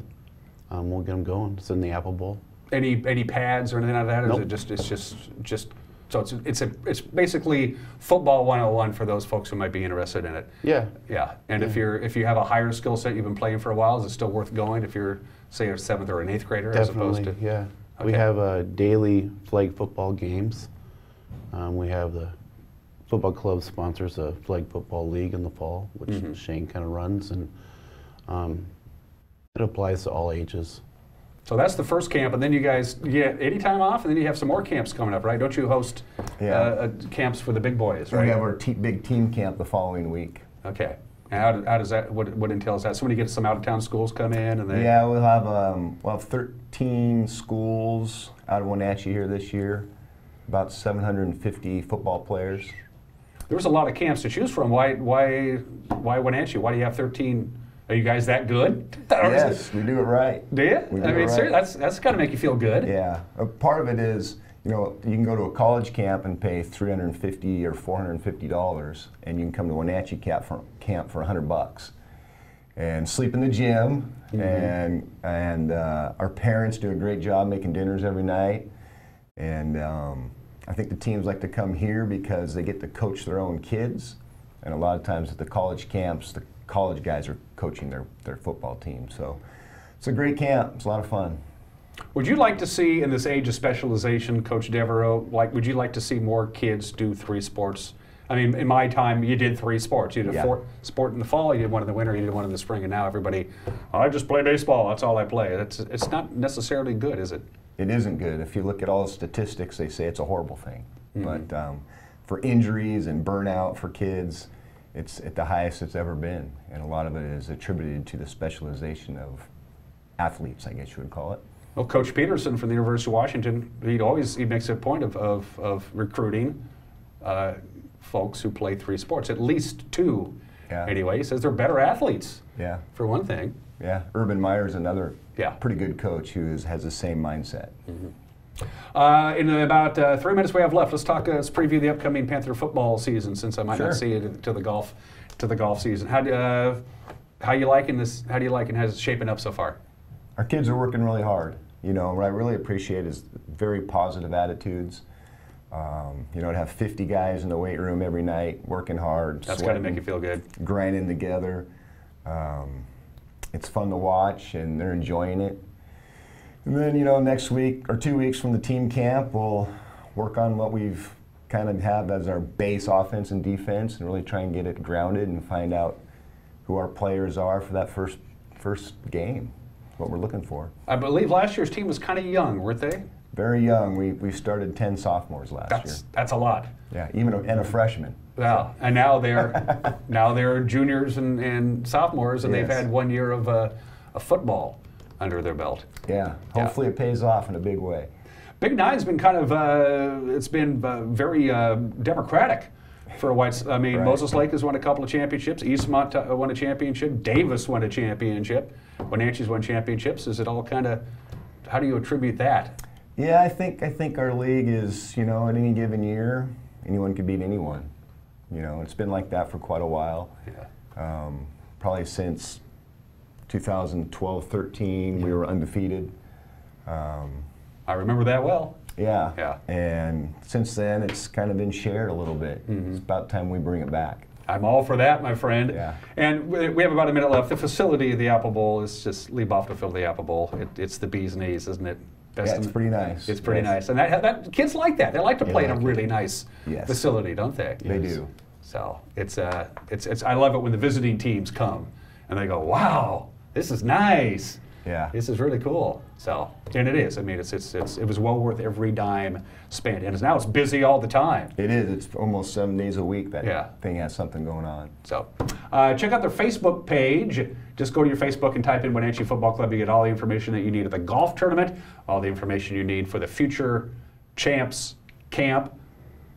We'll get them going. It's in the Apple Bowl. Any pads or anything like that? Or nope. Is it just so it's basically football 101 for those folks who might be interested in it. Yeah. Yeah. And if you have a higher skill set, you've been playing for a while, is it still worth going if you're, say, a 7th or an 8th grader? Definitely, as opposed to yeah. Okay. We have daily flag football games. We have the football club sponsors a flag football league in the fall, which Shane kind of runs, and it applies to all ages. So that's the first camp, and then you guys get any time off, and then you have some more camps coming up, right? Don't you host camps for the big boys, right? We have our big team camp the following week. Okay. And how does that, what entails that? Somebody gets some out-of-town schools come in, and they... Yeah, we'll have 13 schools out of Wenatchee here this year, about 750 football players. There was a lot of camps to choose from. Why Wenatchee? Why do you have 13? Are you guys that good? Yes, we do it right. Do you? We do I mean, it right. seriously, that's got to make you feel good. Yeah. Part of it is, you know, you can go to a college camp and pay $350 or $450, and you can come to Wenatchee camp for $100 and sleep in the gym. And our parents do a great job making dinners every night. And I think the teams like to come here because they get to coach their own kids. And a lot of times at the college camps, the college guys are coaching their football team. So it's a great camp. It's a lot of fun. Would you like to see, in this age of specialization, Coach Devereaux, would you like to see more kids do 3 sports? I mean, in my time, you did 3 sports. You did a sport in the fall, you did one in the winter, you did one in the spring, and now everybody, I just play baseball, that's all I play. It's not necessarily good, is it? It isn't good. If you look at all the statistics, they say it's a horrible thing. But for injuries and burnout for kids, it's at the highest it's ever been. And a lot of it is attributed to the specialization of athletes, I guess you would call it. Well, Coach Peterson from the University of Washington, he makes a point of recruiting folks who play 3 sports, at least 2 anyway. He says they're better athletes, for one thing. Yeah, Urban Meyer's another pretty good coach who has the same mindset. In about 3 minutes we have left, let's preview the upcoming Panther football season, since I might not see it to the golf season. How you liking this? How do you like it? How's it shaping up so far? Our kids are working really hard. You know, what I really appreciate is very positive attitudes. You know, to have 50 guys in the weight room every night working hard. That's got to make you feel good. Grinding together. It's fun to watch, and they're enjoying it. And then, you know, next week or 2 weeks from the team camp, we'll work on what we've kind of have as our base offense and defense, and really try and get it grounded and find out who our players are for that first game, what we're looking for. I believe last year's team was kind of young, weren't they? Very young. We started 10 sophomores last year. That's a lot. Yeah, even and a freshman. Yeah, and now they're juniors and sophomores, and they've had 1 year of football under their belt. Yeah, hopefully it pays off in a big way. Big Nine's been kind of, it's been very democratic for Whites. I mean, Moses Lake has won a couple of championships. Eastmont won a championship. Davis won a championship. Wenatchee's won championships. Is it all kind of, how do you attribute that? Yeah, I think our league is, you know, at any given year, anyone could beat anyone. You know, it's been like that for quite a while. Yeah. Probably since 2012-13, we were undefeated. I remember that well. Yeah. Yeah. And since then, it's kind of been shared a little bit. It's about time we bring it back. I'm all for that, my friend. Yeah. And we have about a minute left. The facility of the Apple Bowl is just leave off to fill the Apple Bowl. It's the bee's knees, isn't it? Yeah, it's pretty nice. It's pretty nice. And that kids like that. They like to play in a really nice facility, don't they? They do. So it's I love it when the visiting teams come and they go, wow, this is nice. Yeah. This is really cool. So, and it is. I mean, it was well worth every dime spent. And now it's busy all the time. It is. It's almost 7 days a week that thing has something going on. So, check out their Facebook page. Just go to your Facebook and type in Wenatchee Football Club. You get all the information that you need at the golf tournament, all the information you need for the Future Champs Camp.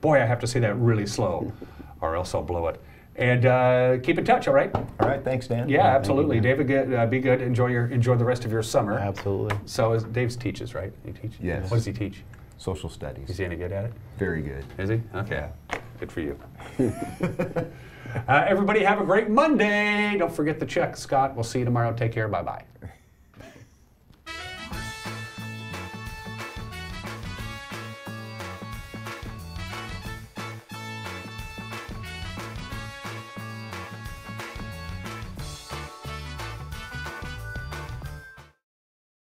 Boy, I have to say that really slow, or else I'll blow it. And keep in touch, all right? All right, thanks, Dan. Yeah, absolutely. David, be good. Enjoy the rest of your summer. Absolutely. So Dave's teaches, right? He teaches? Yes. What does he teach? Social studies. Is he any good at it? Very good. Is he? Okay. Good for you. Everybody have a great Monday. Don't forget to check. Scott, we'll see you tomorrow. Take care. Bye-bye.